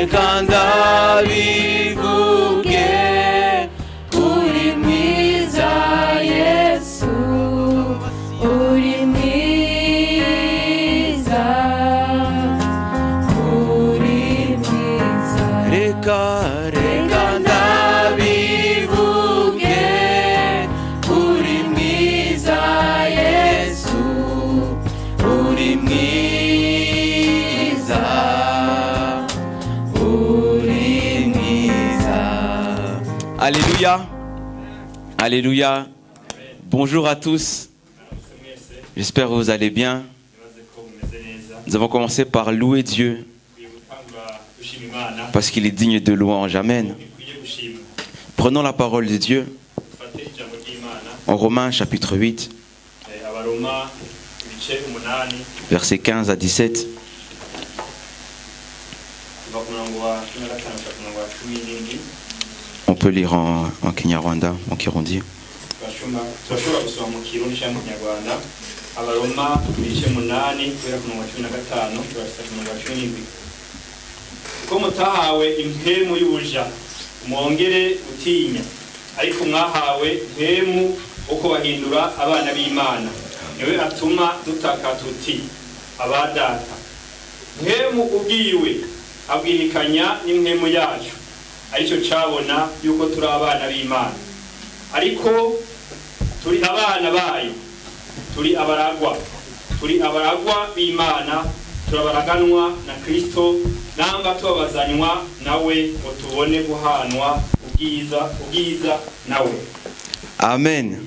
reka ndabivuge uri mwiza Yesu uri mwiza reka ndabivuge uri mwiza Yesu uri mwiza Alléluia. Alléluia. Bonjour à tous. J'espère que vous allez bien. Nous avons commencé par louer Dieu parce qu'il est digne de louange. Amen. Prenons la parole de Dieu en Romains chapitre 8, versets 15 à 17. On peut lire en Kinyarwanda, en Kirundi. Ko mutahawe impemu y'ubuja mwongere utinya ariko mwahawe impemu uko bahindura abana b'Imana niwe atuma dutaka tuti abadata impemu ubwiwe abwirikanya n'impemu yacu aricyo cabona yuko turi abana b'Imana ariko turi abana bayo turi abaragwa b'Imana turabaraganwa na Kristo namba tubazanywa nawe utubone guhanwa ubwiza nawe. Amen.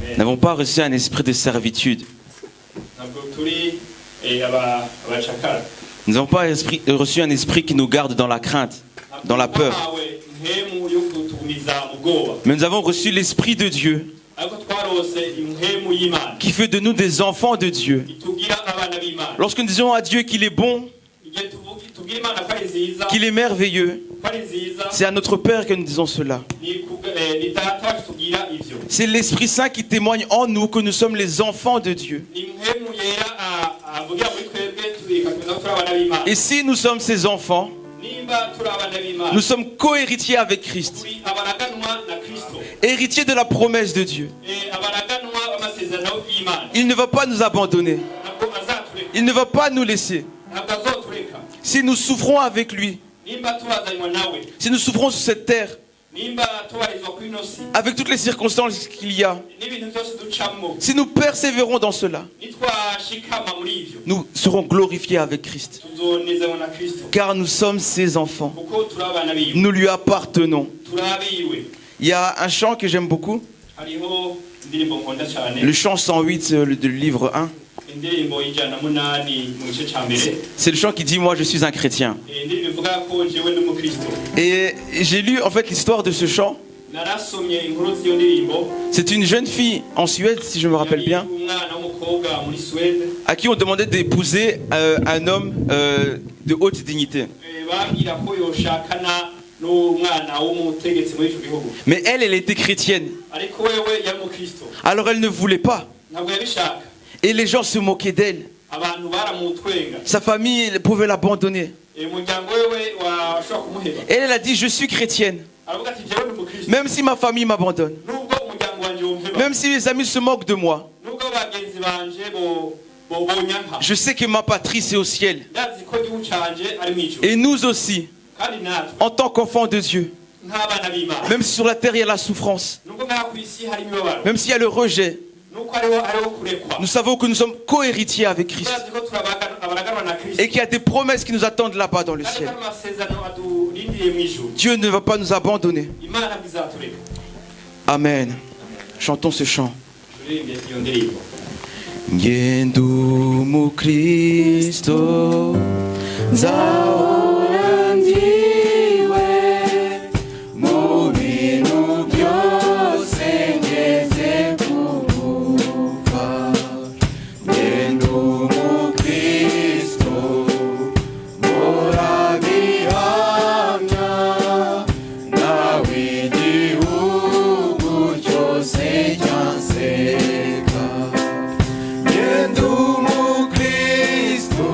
Nous n'avons pas reçu un esprit de servitude. Nous n'avons pas reçu un esprit qui nous garde dans la crainte, dans la peur. Mais nous avons reçu l'Esprit de Dieu qui fait de nous des enfants de Dieu. Lorsque nous disons à Dieu qu'il est bon, qu'il est merveilleux, c'est à notre Père que nous disons cela. C'est l'Esprit Saint qui témoigne en nous que nous sommes les enfants de Dieu. Et si nous sommes ses enfants, nous sommes co-héritiers avec Christ, héritiers de la promesse de Dieu. Il ne va pas nous abandonner. Il ne va pas nous laisser. Si nous souffrons avec lui, si nous souffrons sur cette terre, avec toutes les circonstances qu'il y a, si nous persévérons dans cela, nous serons glorifiés avec Christ. Car nous sommes ses enfants. Nous lui appartenons. Il y a un chant que j'aime beaucoup. Le chant 108 du livre 1. C'est le chant qui dit « Moi je suis un chrétien ». Et j'ai lu en fait l'histoire de ce chant. C'est une jeune fille en Suède, si je me rappelle bien, à qui on demandait d'épouser un homme de haute dignité. Mais elle était chrétienne. Alors elle ne voulait pas. Et les gens se moquaient d'elle. Sa famille pouvait l'abandonner. Et elle a dit, je suis chrétienne. Même si ma famille m'abandonne. Même si mes amis se moquent de moi. Je sais que ma patrie c'est au ciel. Et nous aussi, en tant qu'enfants de Dieu, même si sur la terre il y a la souffrance, même s'il y a le rejet, nous savons que nous sommes co-héritiers avec Christ et qu'il y a des promesses qui nous attendent là-bas dans le ciel. Dieu ne va pas nous abandonner. Amen. Chantons ce chant. Ngendumu Kristo nzahora ndiwe mu bintu byose ngeze kugufa. Ngendumu Kristo mpora bihamya nawe igihugu cyose cyanseka. Ngendumu Kristo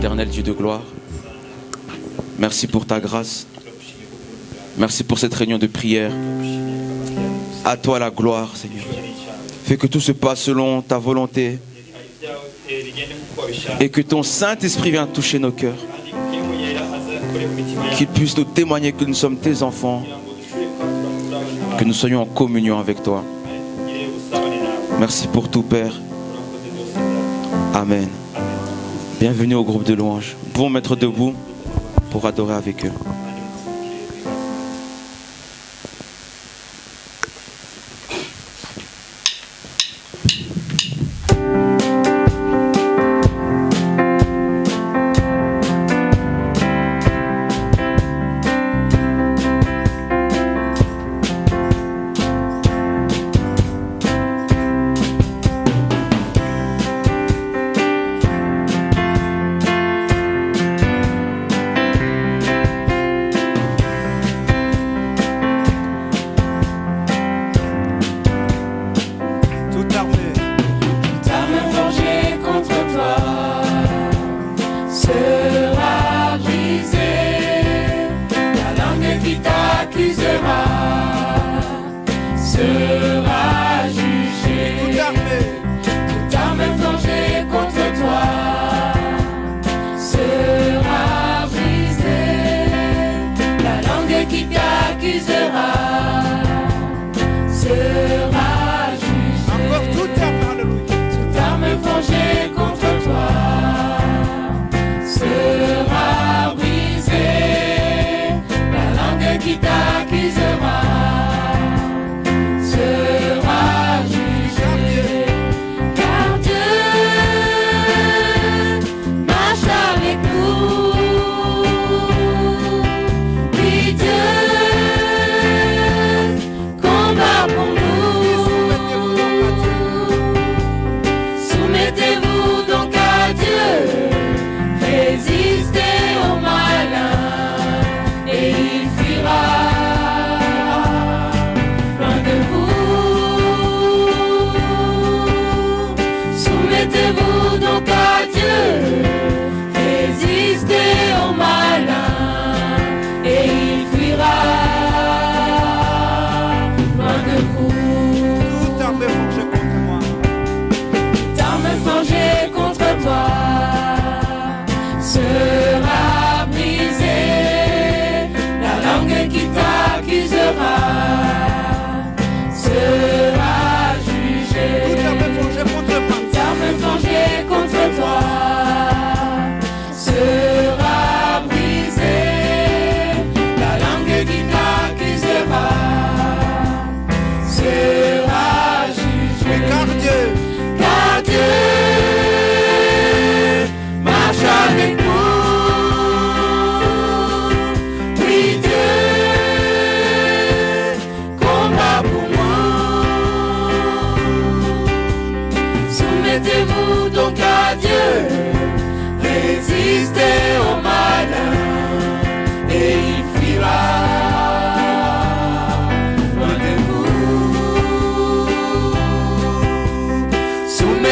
Éternel Dieu de gloire, merci pour ta grâce. Merci pour cette réunion de prière. À toi la gloire, Seigneur. Fais que tout se passe selon ta volonté et que ton Saint-Esprit vienne toucher nos cœurs. Qu'il puisse nous témoigner que nous sommes tes enfants, que nous soyons en communion avec toi. Merci pour tout, Père. Amen. Bienvenue au groupe de louanges. Nous pouvons mettre debout pour adorer avec eux. Oui,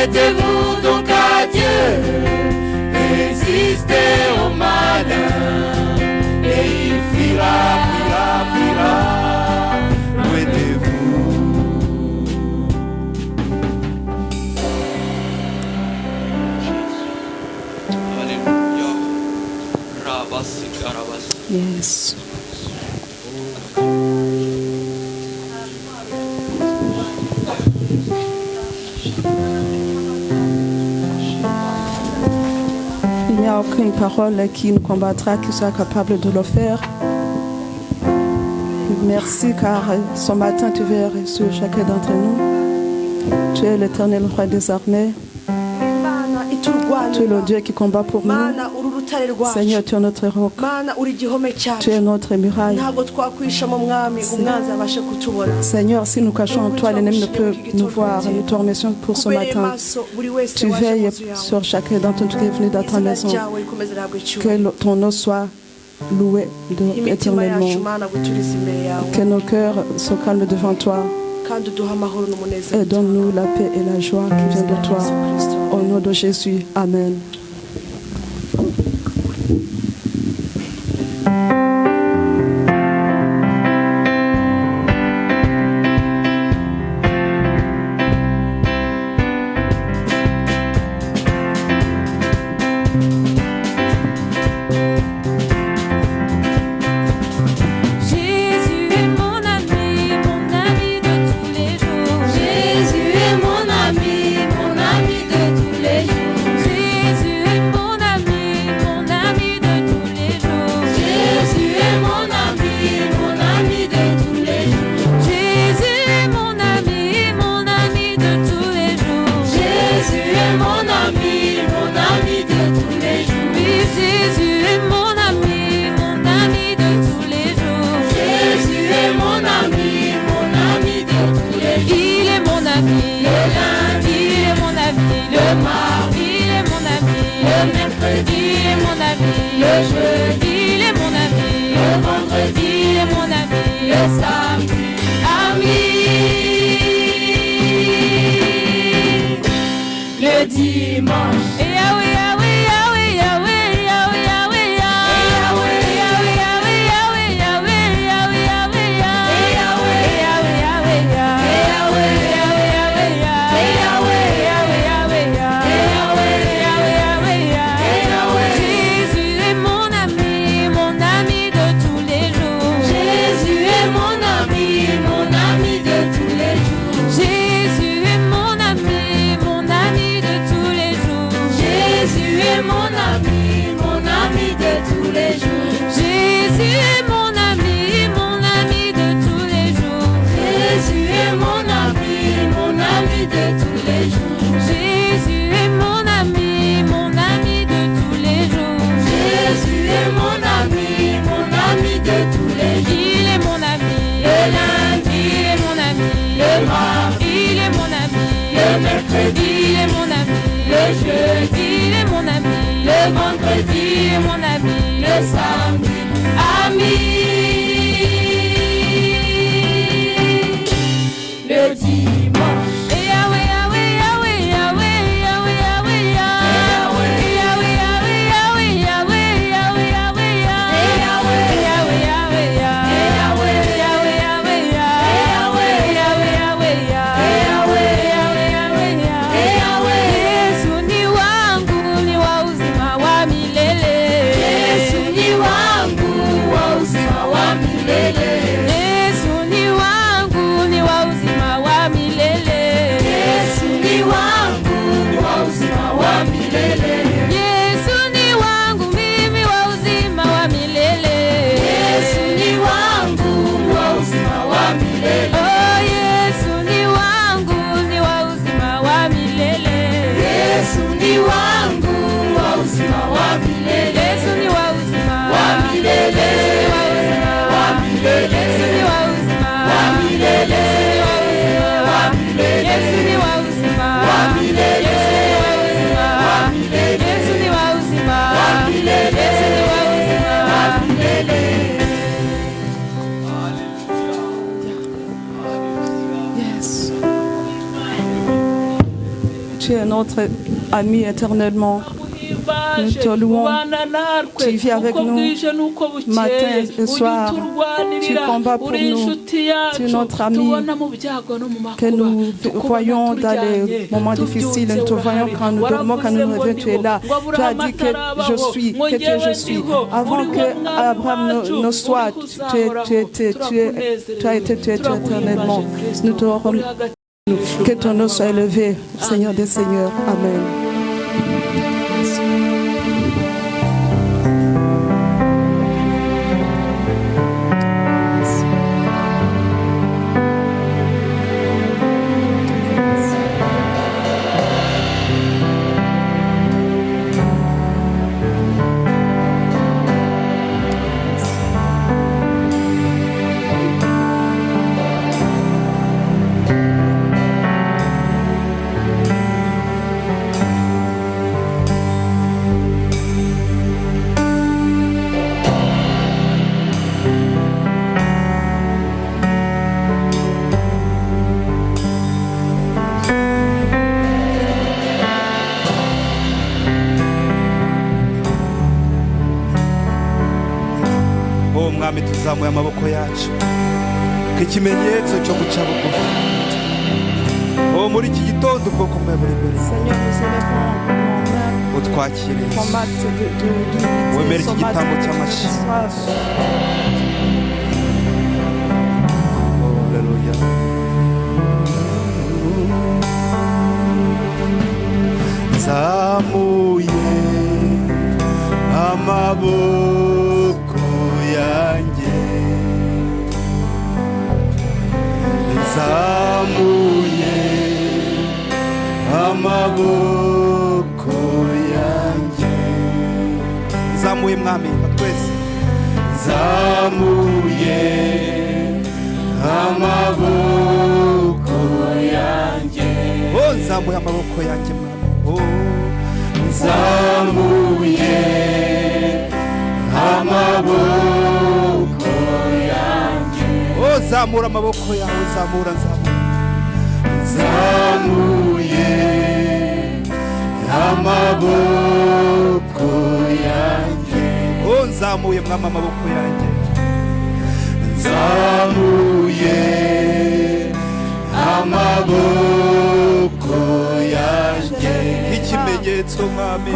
Soumettez-vous donc à Dieu, résistez au malin, et il fuira, fuira, fuira, loin de vous. Alléluia. Rabasi, karabasi. Yes. Il n'y a aucune parole qui nous combattra qui soit capable de le faire. Merci car ce matin tu veilles sur chacun d'entre nous. Tu es l'Éternel roi des armées. Tu es le Dieu qui combat pour nous. Seigneur, tu es notre roc. Tu es notre muraille. Seigneur, si nous cachons en toi, l'ennemi ne peut nous voir. Nous te remercions pour ce matin. Tu veilles sur chacun d'entre nous qui est venu dans ta maison. Que ton nom soit loué éternellement. Que nos cœurs se calment devant toi. Et donne-nous la paix et la joie qui viennent de toi. Au nom de Jésus. Amen. Tu es notre ami éternellement. Nous te louons. Tu vis avec nous matin et soir. Tu combats pour nous. Tu es notre ami que nous voyons dans les moments difficiles. Nous te voyons quand nous dormons, quand nous nous réveillons. Tu es là. Tu as dit que je suis, que tu es je suis. Avant que Abraham ne soit, tu as été éternellement. Nous te remercions. Que ton nom soit élevé, Seigneur des Seigneurs. Amen. Mwami tuzamuye amaboko yacu nk'ikimenyetso cyo guca bugufi muri iki gitondo ubwoko bwawe buri imbere utwakire wemere iki gitambo cy'amashyi. Haleluya. Zamuye amaboko yanjye, zamuye amaboko yanjye, zamuye mwami twese, zamuye amaboko yanjye, oh zamuye amaboko yanjye mwami, oh zamuye amaboko yanjye, oh zamura amaboko yawe, zamura zamuye amaboko yanjye, oh zamuye mwami amaboko yanjye, zamuye amaboko yanjye, ikimenyetso mwami,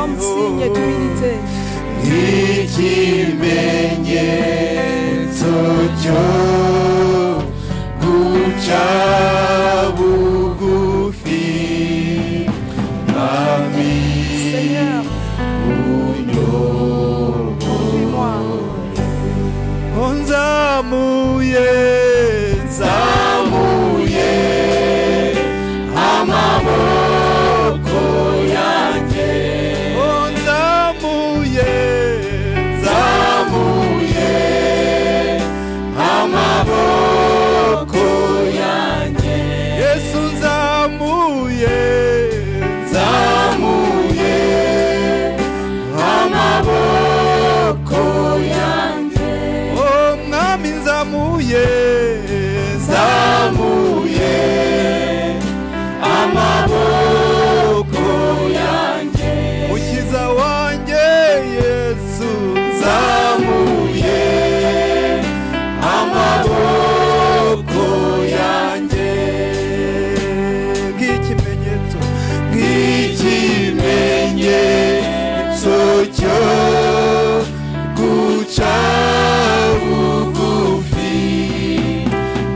ikimenyetso cyo guca bugufi mwami, unyobore, nzamuye zamuye amaboko yanjye, nzamuye amaboko yanjye, Yesu nzamuye amaboko yanjye, oh mwami nzamuye amaboko yanjye, mukiza wanjye Yesu nzamuye amaboko yanjye, nk'ikimenyetso cyo guca bugufi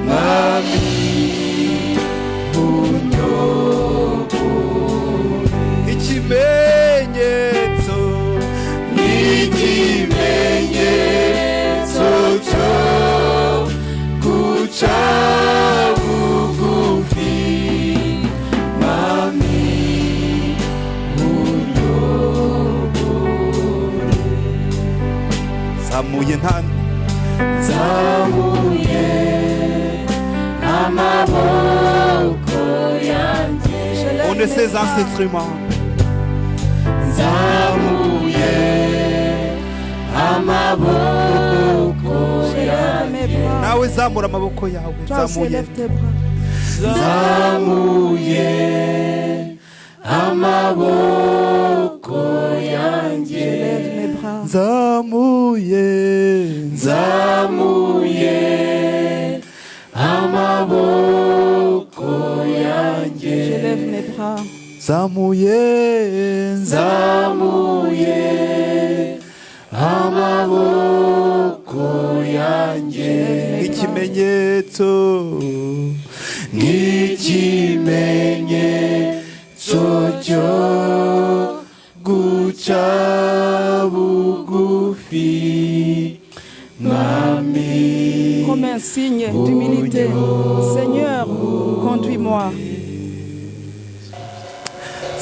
mwami, unyobore, ikimenyetso cyo guca bugufi mwami, unyobore, zamuye zamuye amaboko yanjye, on est ses instruments, zamuye amaboko yanjye, nawe zamura amaboko yawe, zamuye amaboko yanjye. Je lève mes bras. nzamuye amaboko yanjye. Je lève mes bras. nzamuye amaboko yanjye. nk'ikimenyetso cyo guca bugufi. Comme un signe d'humilité. Seigneur, conduis-moi.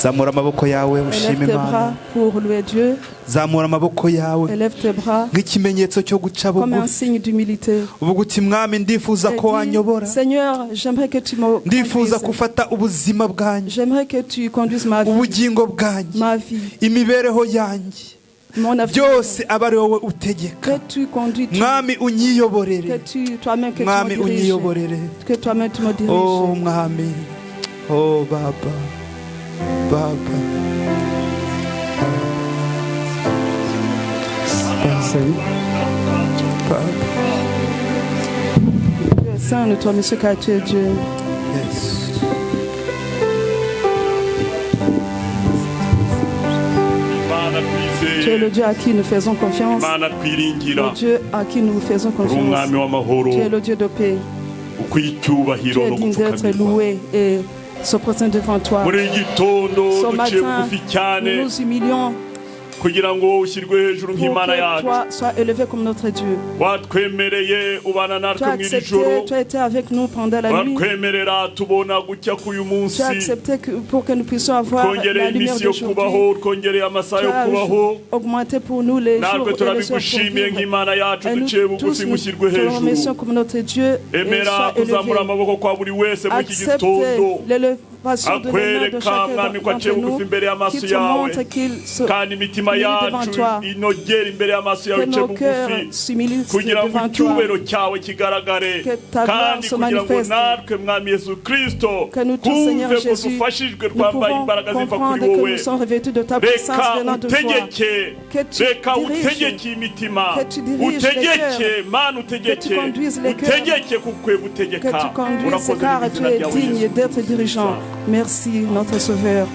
zamura amaboko yawe Élève ushime tes bras Imana. pour louer Dieu. zamura amaboko yawe Élève tes bras nk'ikimenyetso cyo guca comme un bugufi. signe d'humilité. uvuga uti mwami ndifuza Et ko dis, wanyobora, Seigneur, j'aimerais que tu me ndifuza conduises. gufata ubuzima bwanjye, J'aimerais que tu conduises ma vie, ubugingo bwanjye, ma vie, imibereho yanjye, mon avenir. byose aba ari wowe utegeka. Que tu conduis tout. mwami unyiyoborere, Que tu, toi-même, que tu mwami me diriges. unyiyoborere. Que toi-même, tu me diriges. Oh mwami, oh baba, baba. Baba. Dieu est saint, le toi, monsieur, car tu es Dieu. Yes. Tu es le Dieu à qui nous faisons confiance. Le Dieu à qui nous faisons confiance. Tu es le Dieu de paix. Tu es digne d'être loué et se présenter devant toi. Ce matin, nous nous humilions kugira ngo ushyirwe hejuru pour nk'Imana que yacu. toi sois élevé comme notre Dieu. Watwemereye ubana Tu as natwe mu iri accepté, joro. tu as été avec nous pendant la nuit. Watwemerera tubona gucya k'uyu Tu munsi. as accepté pour que nous puissions avoir Twongereye la lumière iminsi yo d'aujourd'hui. kubaho, twongereye amasaha Tu yo as kubaho. augmenté pour nous les jours Natwe et les heures pour turabigushimiye vivre. nk'Imana yacu, Et nous duciye bugufi tous, nous mushyirwe te remercions hejuru. comme notre Dieu et Emera sois élevé. kuzamura amaboko kwa buri wese mu iki Accepte gitondo. l'élévation de l'honneur de Akwereka chacun mwami ko aciye d'entre bugufi nous, imbere y'amaso qui te yawe. montre qu'il se Kandi imitima humilise devant yacu toi, inogera imbere y'amaso yawe que ice nos cœurs bugufi s'humilient kugira ngo devant toi, icyubahiro cyawe kigaragare Que ta gloire kandi se kugira ngo manifeste. natwe mwami yesu kirisito que nous tous, Seigneur twumve ko Jésus, dufashijwe nous twambaye pouvons imbaraga ziva comprendre kuri que wowe. nous sommes revêtus de ta puissance reka venant de toi. utegeke Que tu reka diriges, utegeke imitima que tu diriges les utegeke mana que utegeke tu conduises les cœurs, utegeke kukwe que gutegeka tu conduises, urakoze car mu tu izina es ryawe digne Yesu. d'être dirigeant. Merci, notre Sauveur.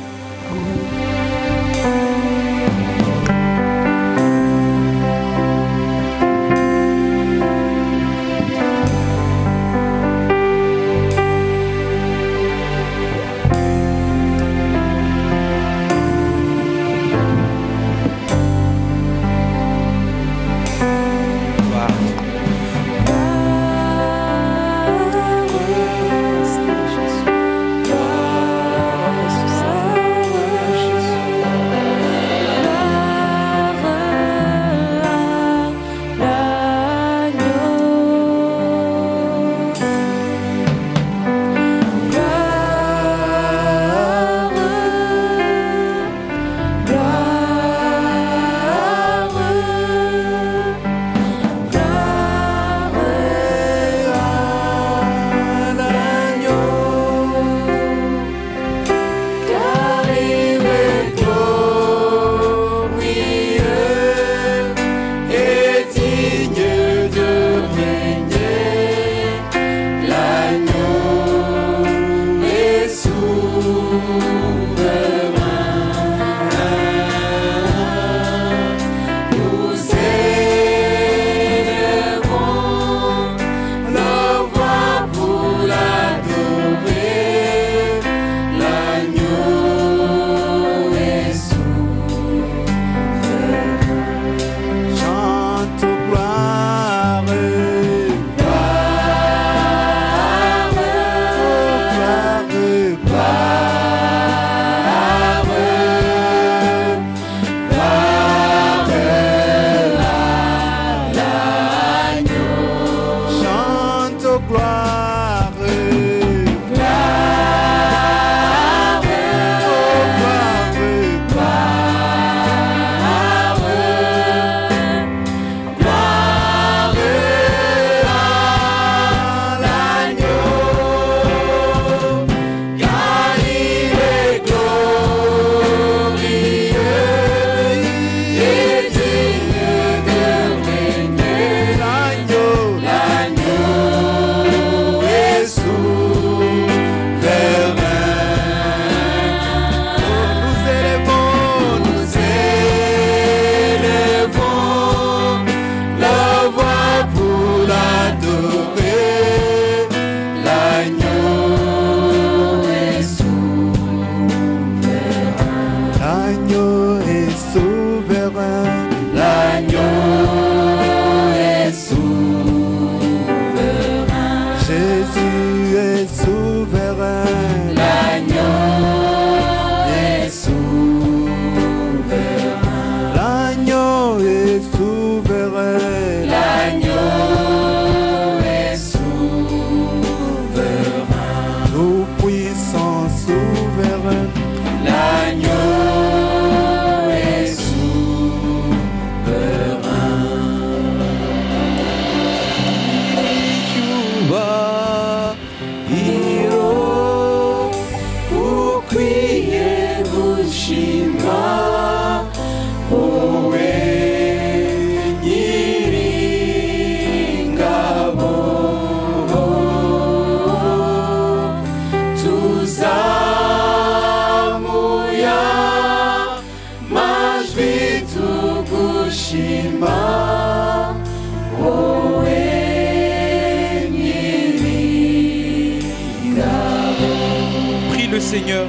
Seigneur.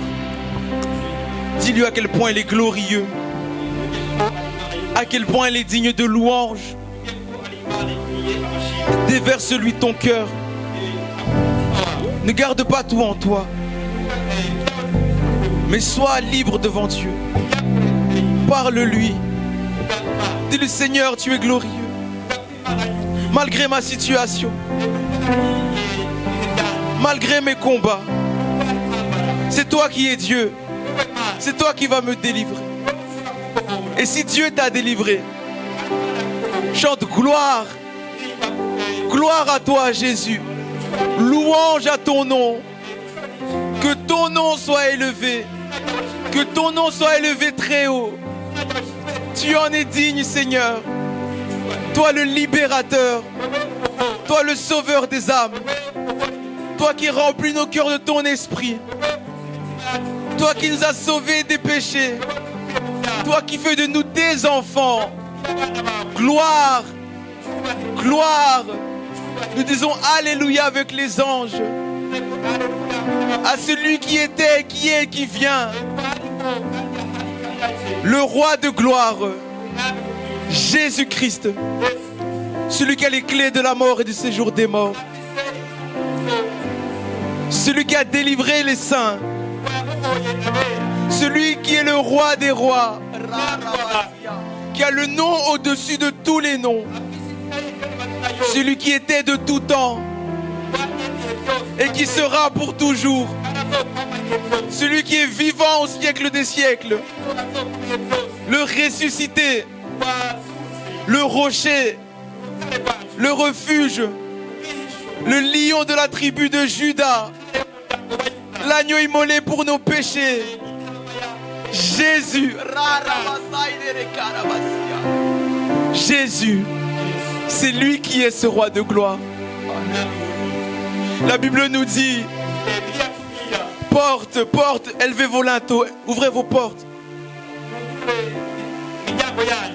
Dis-lui à quel point il est glorieux, à quel point il est digne de louange. Déverse-lui ton cœur. Ne garde pas tout en toi, mais sois libre devant Dieu. Parle-lui. Dis-lui, Seigneur, tu es glorieux. Malgré ma situation, malgré mes combats, c'est toi qui es Dieu. C'est toi qui vas me délivrer. Et si Dieu t'a délivré, chante gloire. Gloire à toi, Jésus. Louange à ton nom. Que ton nom soit élevé. Que ton nom soit élevé très haut. Tu en es digne, Seigneur. Toi le libérateur. Toi le sauveur des âmes. Toi qui remplis nos cœurs de ton esprit. Toi qui nous as sauvés des péchés. Toi qui fais de nous tes enfants. Gloire. Gloire. Nous disons Alléluia avec les anges. À celui qui était, qui est, qui vient. Le roi de gloire. Jésus-Christ. Celui qui a les clés de la mort et du séjour des morts. Celui qui a délivré les saints. Celui qui est le roi des rois. Qui a le nom au-dessus de tous les noms. Celui qui était de tout temps et qui sera pour toujours. Celui qui est vivant au siècle des siècles. Le ressuscité. Le rocher. Le refuge. Le lion de la tribu de Juda. L'agneau immolé pour nos péchés. Jésus. Jésus. C'est lui qui est ce roi de gloire. La Bible nous dit, porte, porte, élevez vos linteaux, ouvrez vos portes.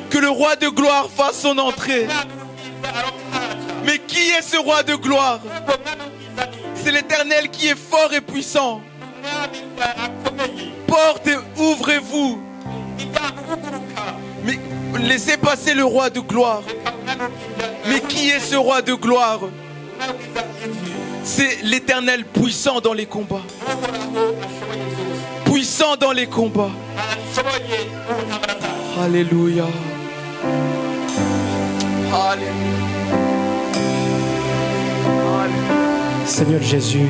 Que le roi de gloire fasse son entrée. Mais qui est ce roi de gloire? C'est l'Éternel qui est fort et puissant. Porte et ouvrez-vous. Mais laissez passer le roi de gloire. Mais qui est ce roi de gloire? C'est l'Éternel puissant dans les combats. Puissant dans les combats. Alléluia. Alléluia. Seigneur Jésus,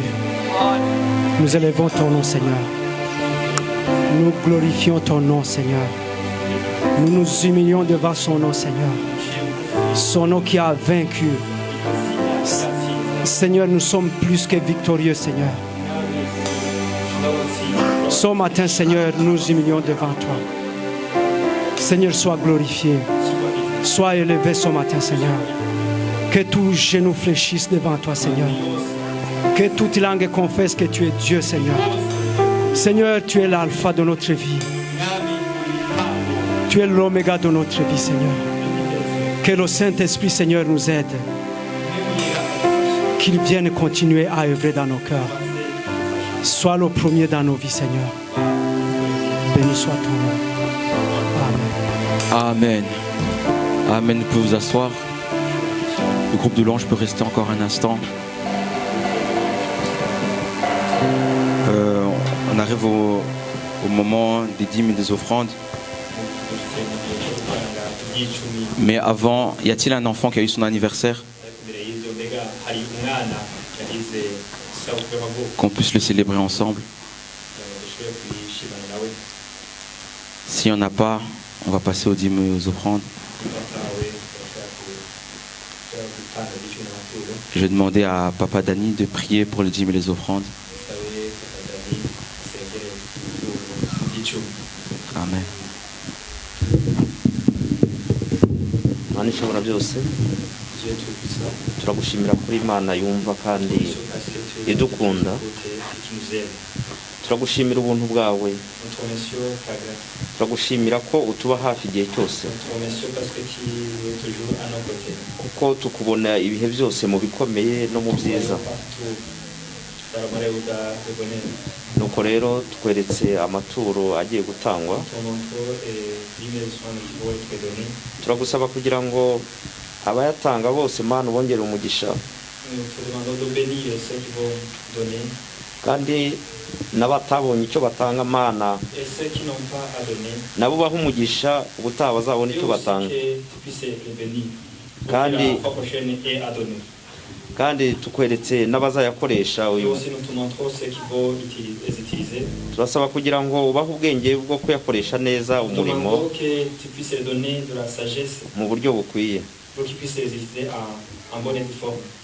nous élevons ton nom, Seigneur. Nous glorifions ton nom, Seigneur. Nous nous humilions devant son nom, Seigneur. Son nom qui a vaincu. Seigneur, nous sommes plus que victorieux, Seigneur. Ce matin, Seigneur, nous nous humilions devant toi. Seigneur, sois glorifié. Sois élevé ce matin, Seigneur. Que tous genoux fléchissent devant toi, Seigneur. Que toute langue confesse que tu es Dieu, Seigneur. Seigneur, tu es l'alpha de notre vie. Tu es l'oméga de notre vie, Seigneur. Que le Saint-Esprit, Seigneur, nous aide. Qu'il vienne continuer à œuvrer dans nos cœurs. Sois le premier dans nos vies, Seigneur. Béni soit ton nom. Amen. Amen. Amen. Vous pouvez vous asseoir. Le groupe de louanges peut rester encore un instant. On arrive au moment des dîmes et des offrandes. Mais avant, y a-t-il un enfant qui a eu son anniversaire? Qu'on puisse le célébrer ensemble. S'il n'y en a pas, on va passer aux dîmes et aux offrandes. Je vais demander à Papa Dani de prier pour les dîmes et les offrandes. Amen. Mana ishobora byose turagushimira kuri Imana yumva kandi idukunda. Turagushimira ubuntu bwawe. Turagushimira ko utuba hafi igihe cyose. Kuko tukubona ibihe byose mu bikomeye no mu byiza. nuko rero tweretse amaturo agiye gutangwa turagusaba kugira ngo abayatanga bose Mana ubongere umugisha kandi n'abatabonye icyo batanga Mana nabo baha umugisha ubutaha bazabona icyo batanga kandi tukweretse n'abazayakoresha uyu turasaba kugira ngo ubahe ubwenge bwo kuyakoresha neza umurimo mu buryo bukwiye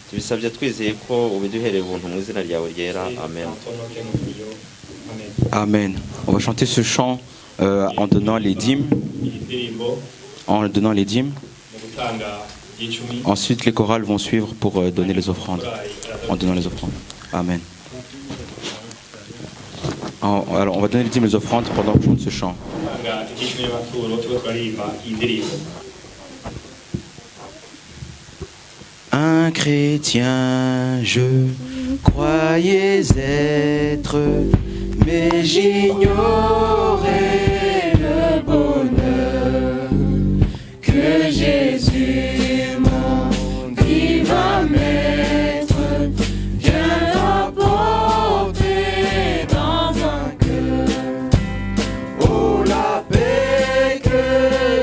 tubisabye twizeye ko ubiduhereye ubuntu mu izina ryawe ryera amen. Amen. On va chanter ce chant en donnant les dîmes. Ensuite, les chorales vont suivre pour donner les offrandes. En donnant les offrandes. Amen. Alors, on va donner les dîmes et les offrandes pendant que je chante ce chant. Un chrétien, je croyais être, mais j'ignorais le bonheur que Jésus, mon divin maître, vient apporter dans un cœur. Oh, la paix que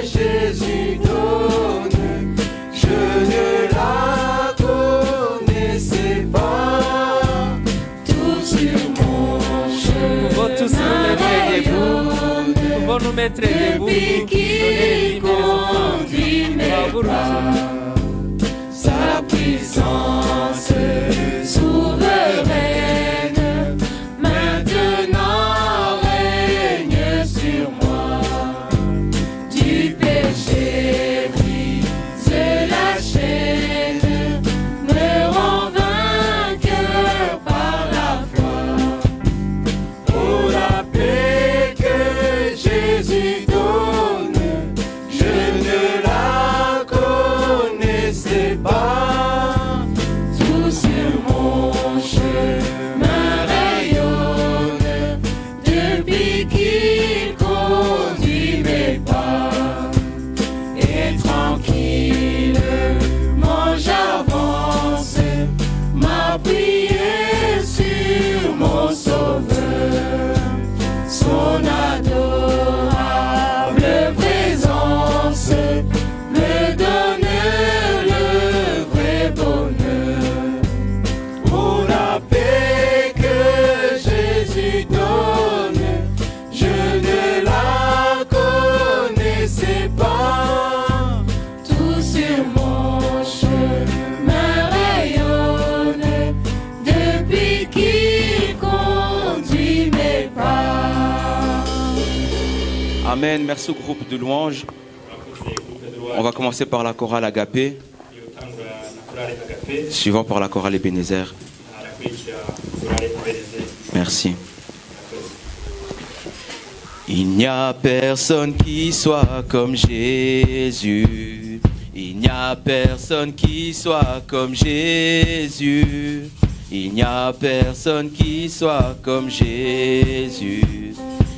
Jésus donne, je ne la connaissais pas. Tout sur mon chemin, pouvons nous mettre debout, depuis qu'il conduit mes pas, sa puissance souveraine maintenant règne sur moi. Du péché brise la chaîne, me rend vainqueur par la foi. Oh, la paix que Jésus donne, je ne la connaissais pas. Tout sur mon chemin rayonne, depuis qu'il conduit mes pas. Et tranquillement j'avance, m'appuyer sur mon Sauveur. Son adorable présence me donne le vrai bonheur. Oh, la paix que Jésus donne, je ne la connaissais pas. Tout sur mon chemin rayonne, depuis qu'il conduit mes pas. Amen. Merci au groupe de louanges. On va commencer par la chorale Agapé, suivant par la chorale Ebenezer. Merci. Il n'y a personne qui soit comme Jésus. Il n'y a personne qui soit comme Jésus. Il n'y a personne qui soit comme Jésus.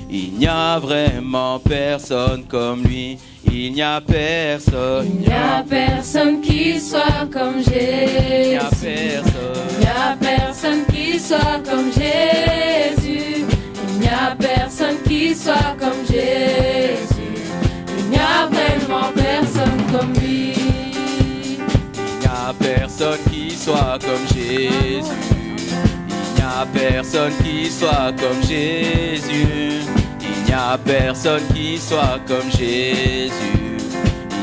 Il n'y a vraiment personne comme lui. Il n'y a personne. Il n'y a personne qui soit comme Jésus. Il n'y a personne. Il n'y a personne qui soit comme Jésus. Il n'y a personne qui soit comme Jésus. Il n'y a vraiment personne comme lui. Il n'y a personne qui soit comme Jésus. Il n'y a personne qui soit comme Jésus. Il n'y a personne qui soit comme Jésus.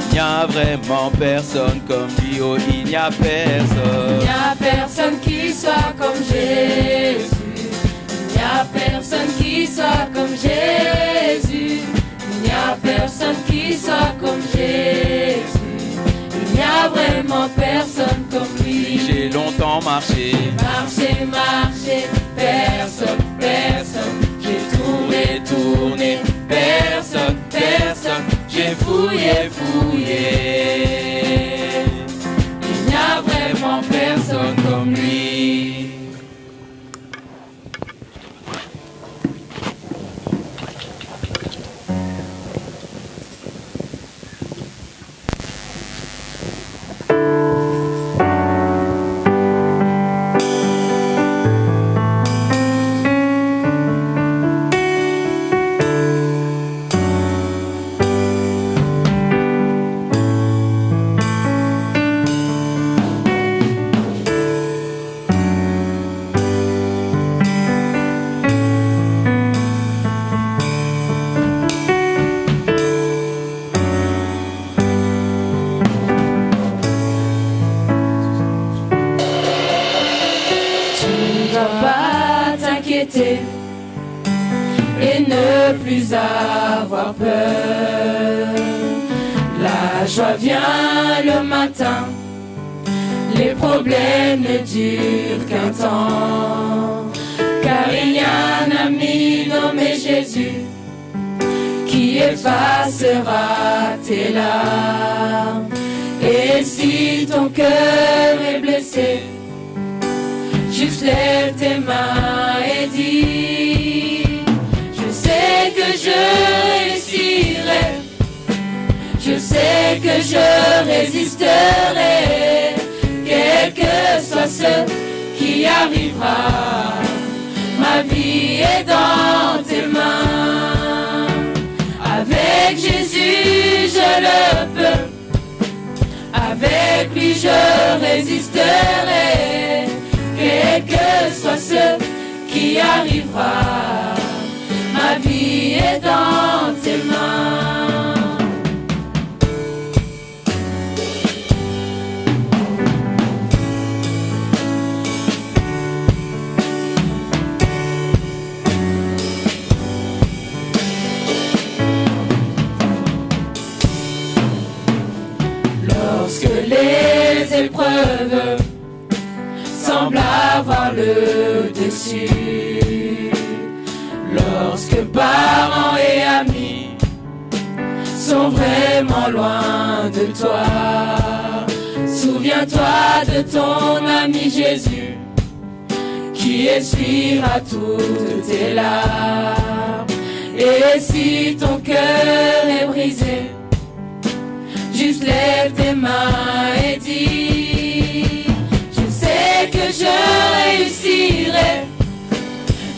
Il n'y a vraiment personne comme lui. Oh, il n'y a personne. Il n'y a personne qui soit comme Jésus. Il n'y a personne qui soit comme Jésus. Il n'y a personne qui soit comme Jésus. Il n'y a vraiment personne comme lui. J'ai longtemps marché. Marché, marché, personne, personne. J'ai tourné, tourné, personne, personne. J'ai fouillé, fouillé. Il n'y a vraiment personne comme lui. dois pas t'inquiéter et ne plus avoir peur. La joie vient le matin, les problèmes ne durent qu'un temps, car il y a un ami nommé Jésus qui effacera tes larmes. Et si ton cœur est blessé, juste lève tes mains et dis: je sais que je réussirai, je sais que je résisterai, quel que soit ce qui arrivera, ma vie est dans tes mains. Avec Jésus je le peux, avec lui je résisterai, quel que soit ce qui arrivera, ma vie est dans tes mains. Lorsque les épreuves semblent avoir le dessus, lorsque parents et amis sont vraiment loin de toi, souviens-toi de ton ami Jésus qui essuiera toutes tes larmes. Et si ton cœur est brisé, juste lève tes mains et dis: je sais que je réussirai,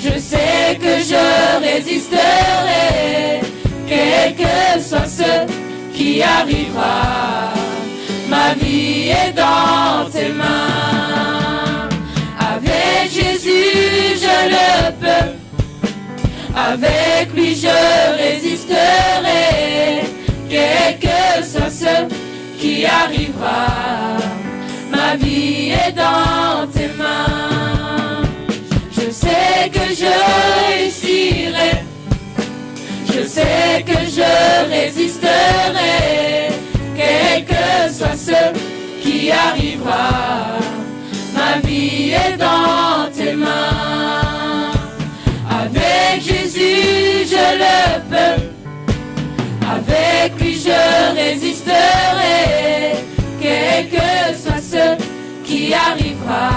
je sais que je résisterai, quel que soit ce qui arrivera, ma vie est dans tes mains. Avec Jésus je le peux, avec lui je résisterai, quel que soit ce qui arrivera, ma vie est dans tes mains. Je sais que je réussirai, je sais que je résisterai, quel que soit ce qui arrivera, ma vie est dans tes mains. Avec Jésus je le peux, avec lui je résisterai, quel que soit ce qui arrivera,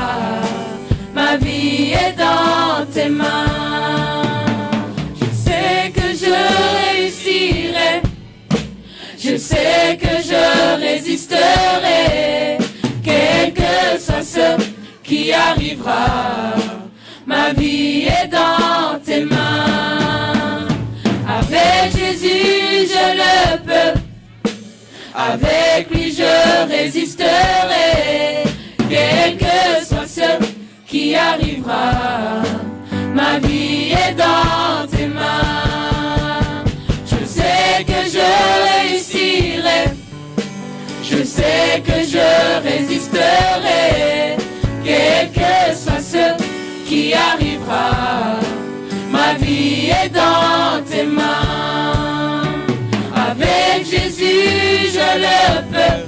ma vie est dans tes mains. Je sais que je réussirai, je sais que je résisterai, quel que soit ce qui arrivera, ma vie est dans tes mains. Avec Jésus je le peux, avec lui je résisterai, quel que soit ce qui arrivera, ma vie est dans tes mains. Je sais que je réussirai, je sais que je résisterai, quel que soit ce qui arrivera, ma vie est dans tes mains. Avec Jésus je le peux,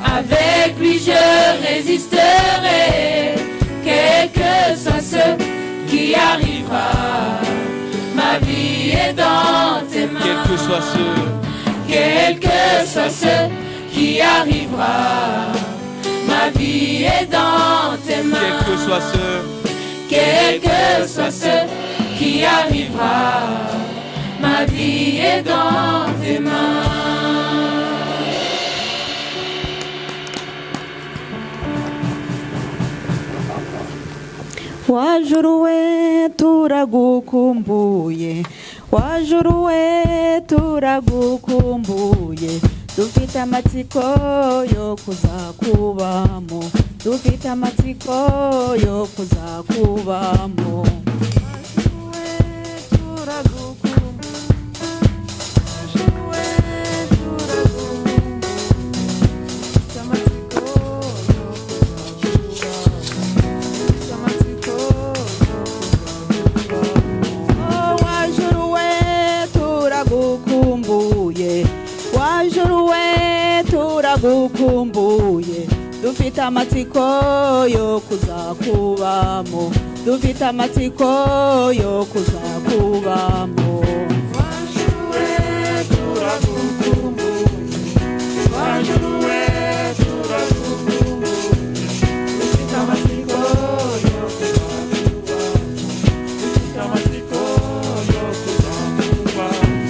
avec lui je résisterai, quel que soit ce qui arrivera, ma vie est dans tes mains. Quel que soit ce, quel que soit ce qui arrivera, ma vie est dans tes mains. quel que soit ce, quel que soit ce qui arrivera, ma vie est dans tes mains. Wajuruwe turagukumbuye, wajuruwe turagukumbuye, dufite amatsiko yo kuzakubamo, dufite amatsiko yo kuzakubamo. Amatsiko dufite amatsiko yo kuzakubamo, dufite amatsiko yo kuzakubamo.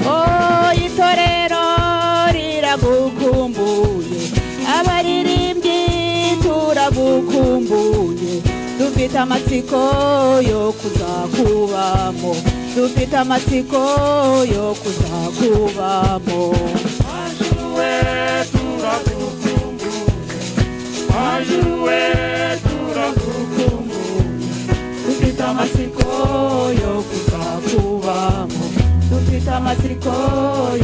Oh, itorero riragukumbuye, abaririmbyi turagukumbuye, dufite amatsiko yo kuzakubamo, dufite amatsiko yo kuzakubamo. Ajuwe turagukumbuye, ajuwe turagukumbuye, dufite amatsiko yo kuzakubamo, dufite amatsiko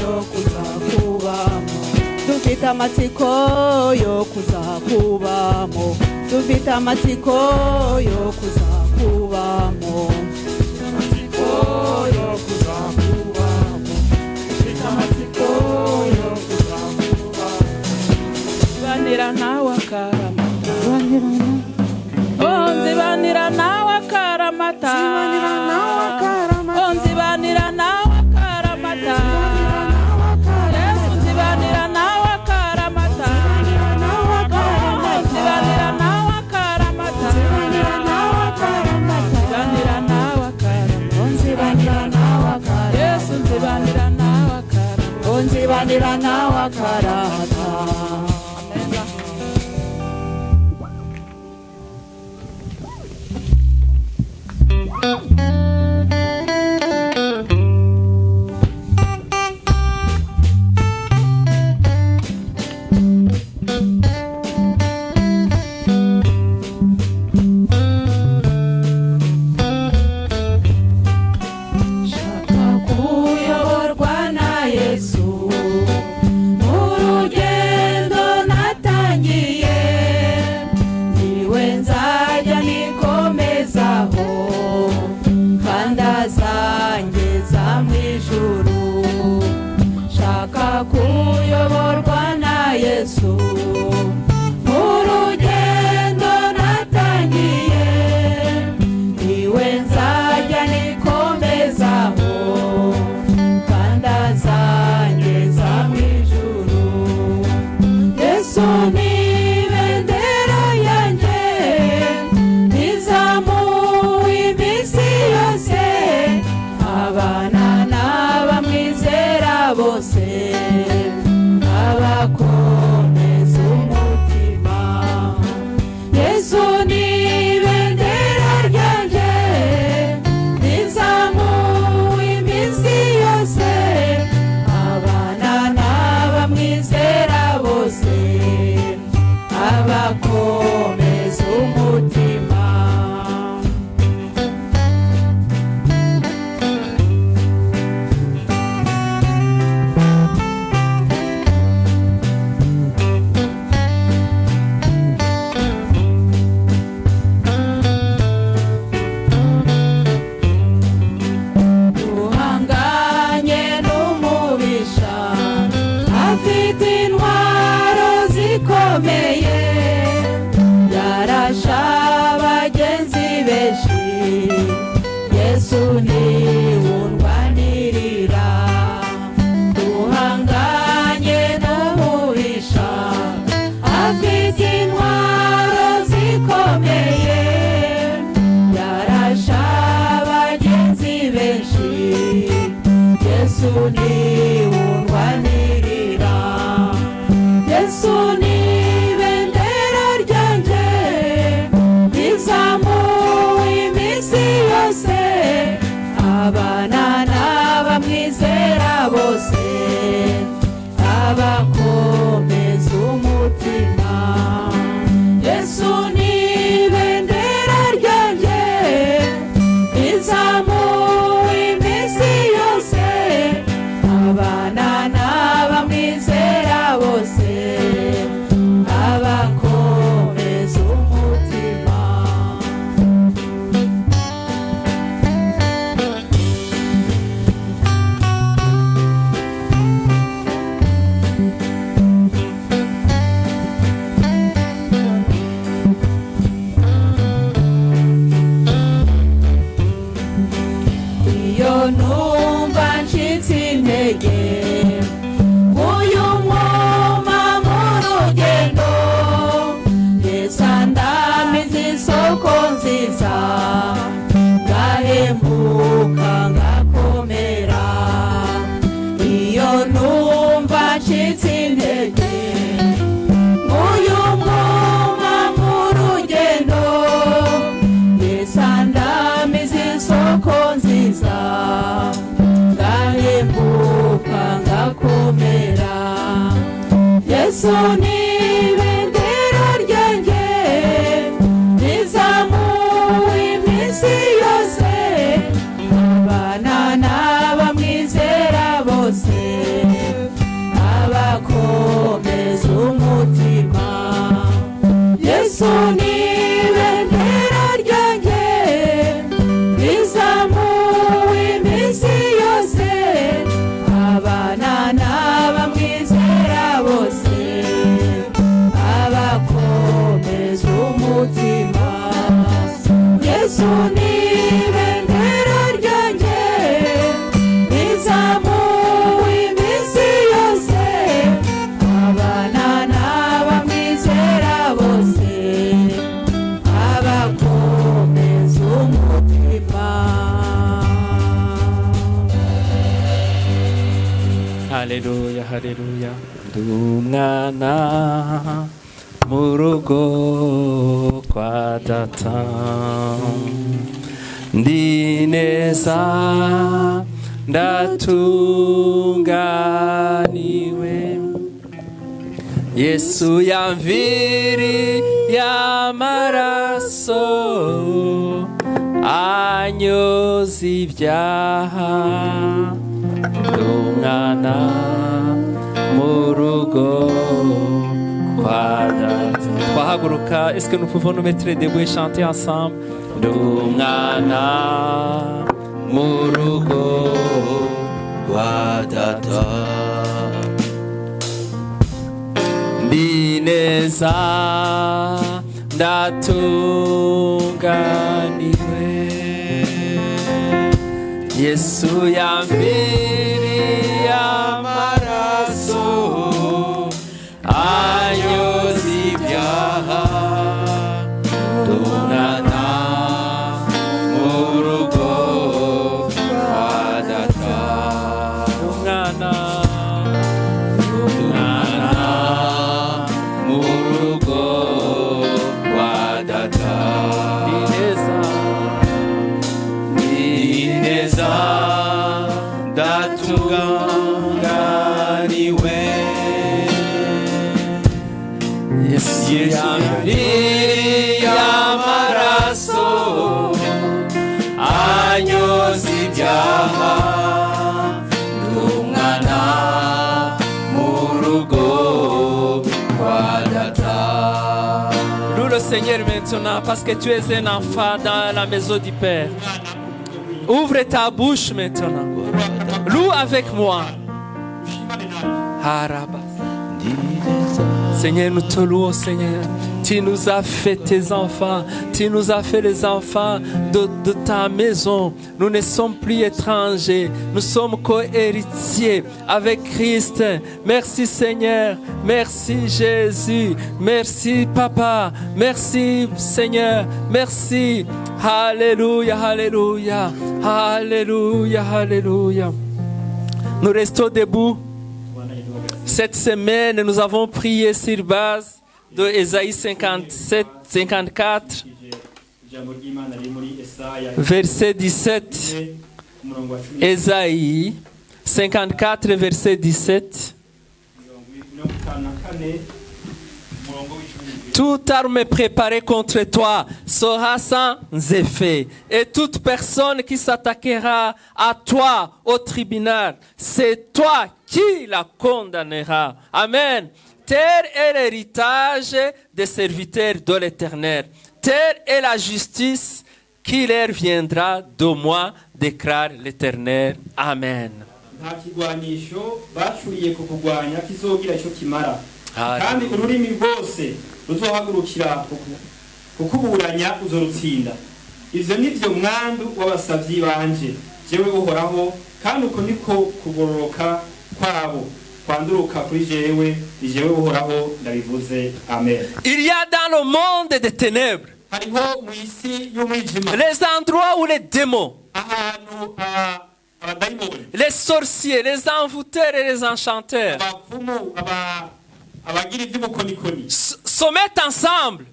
yo kuzakubamo, dufite amatsiko yo kuzakubamo, dufite amatsiko yo kuzakubamo, amatsiko yo kuzakubamo, dufite amatsiko yo kuzakubamo. Banira nawe akaramata, onzibanira nawe akaramata, onzibanira nawe akaramata, Yesu nzibanira nawe akaramata, onzibanira nawe akaramata, nzibanira nawe akaramata, onzibanira nawe akaramata, Yesu nzibanira nawe akaramata, onzibanira nawe akaramata. Shaka kuyoborwa na Yesu mu rugendo natangiye, niwe nzajya nikomezaho kandi azangeza mu ijuru. Shaka kuyoborwa na Yesu mu rugendo natangiye, niwe nzajya nikomezaho kandi azangeza mu ijuru. Yesu ni bendera yanjye, nizamuwe iminsi yose, abana n'abamwizera bose, abakomeza umutima. Yesu ni bendera ryanjye, nizamuwe iminsi yose, abana n'abamwizera bose, abakomeza umutima. Duhanganye n'umubisha, afite intwaro zikomeye, yarasha bagenzi benshi, Yesu ni wundwanirira. Duhanganye n'umubisha, afite intwaro zikomeye, yarasha bagenzi benshi, Yesu ni wundwanirira. Yesu ni bendera ryanjye, rizamuwe iminsi yose, abana n'abamwizera bose, abakomeza umutima. Yesu ni bendera ryanjye, rizamuwe iminsi yose, abana n'abamwizera bose, abakomeza umutima. ndaruhuka ngakomera iyo numva ncitse intege uyu mwuma mu rugendo Yesu andamiza isoko nziza ngahembuka ngakomera Yesu ni ibendera ryanjye rizamuwe iminsi yose abana n'abamwizera bose abakomeza umutima Yesu ni ibendera ryanjye rizamuwe iminsi yose abana n'abamwizera bose abakomeza umutima Yesu ni ibendera ryanjye rizamuwe iminsi yose abana n'abamwizera bose abakomeza umutima. Haleluya, haleluya. Ndumwana mu rugo kwa data ndi neza ndatunganiwe Yesu yamviriye amaraso anyoza ibyaha ndumwana mu rugo kwa data. Twahaguruka, est-ce que nous pouvons nous mettre debout et chanter ensemble? Ndumwana mu rugo kwa data ndi neza ndatunganiwe Yesu yamviriye amaraso anyoza ibyaha ndumwana mu rugo kwa data ndumwana mu rugo kwa data ndi neza ndatunganiwe Yesu yamviriye amaraso anyoza ibyaha ndumwana mu rugo kwa data. Loue le Seigneur maintenant parce que tu es un enfant dans la maison du Père. Ouvre ta bouche maintenant. Loue avec moi. Haraba. Seigneur, nous te louons, Seigneur. Tu nous as fait tes enfants. Tu nous as fait les enfants de ta maison. Nous ne sommes plus étrangers. Nous sommes co-héritiers avec Christ. Merci, Seigneur. Merci, Jésus. Merci, Papa. Merci, Seigneur. Merci. Alléluia, alléluia. Alléluia, alléluia. Nous restons debout. Cette semaine, nous avons prié sur base de Ésaïe 54, verset 17. Ésaïe 54, verset 17. Toute arme préparée contre toi sera sans effet. Et toute personne qui s'attaquera à toi au tribunal, c'est toi qui la condamnera. Amen. Terre est l'héritage des serviteurs de l'Éternel. Terre est la justice qui leur viendra de moi, déclare l'Éternel. Amen. kandi ururimi rwose ruzohagurukira kukuburanya uzorutsinda. Ivyo nivyo mwandu w'abasavyi banje jewe uhoraho, kandi uko niko kugororoka kwabo kwanduruka kuri jewe, jewe uhoraho ndabivuze. Amen. Il y a dans le monde des ténèbres les endroits où les démons les sorciers, les envoûteurs et les enchanteurs se mettent ensemble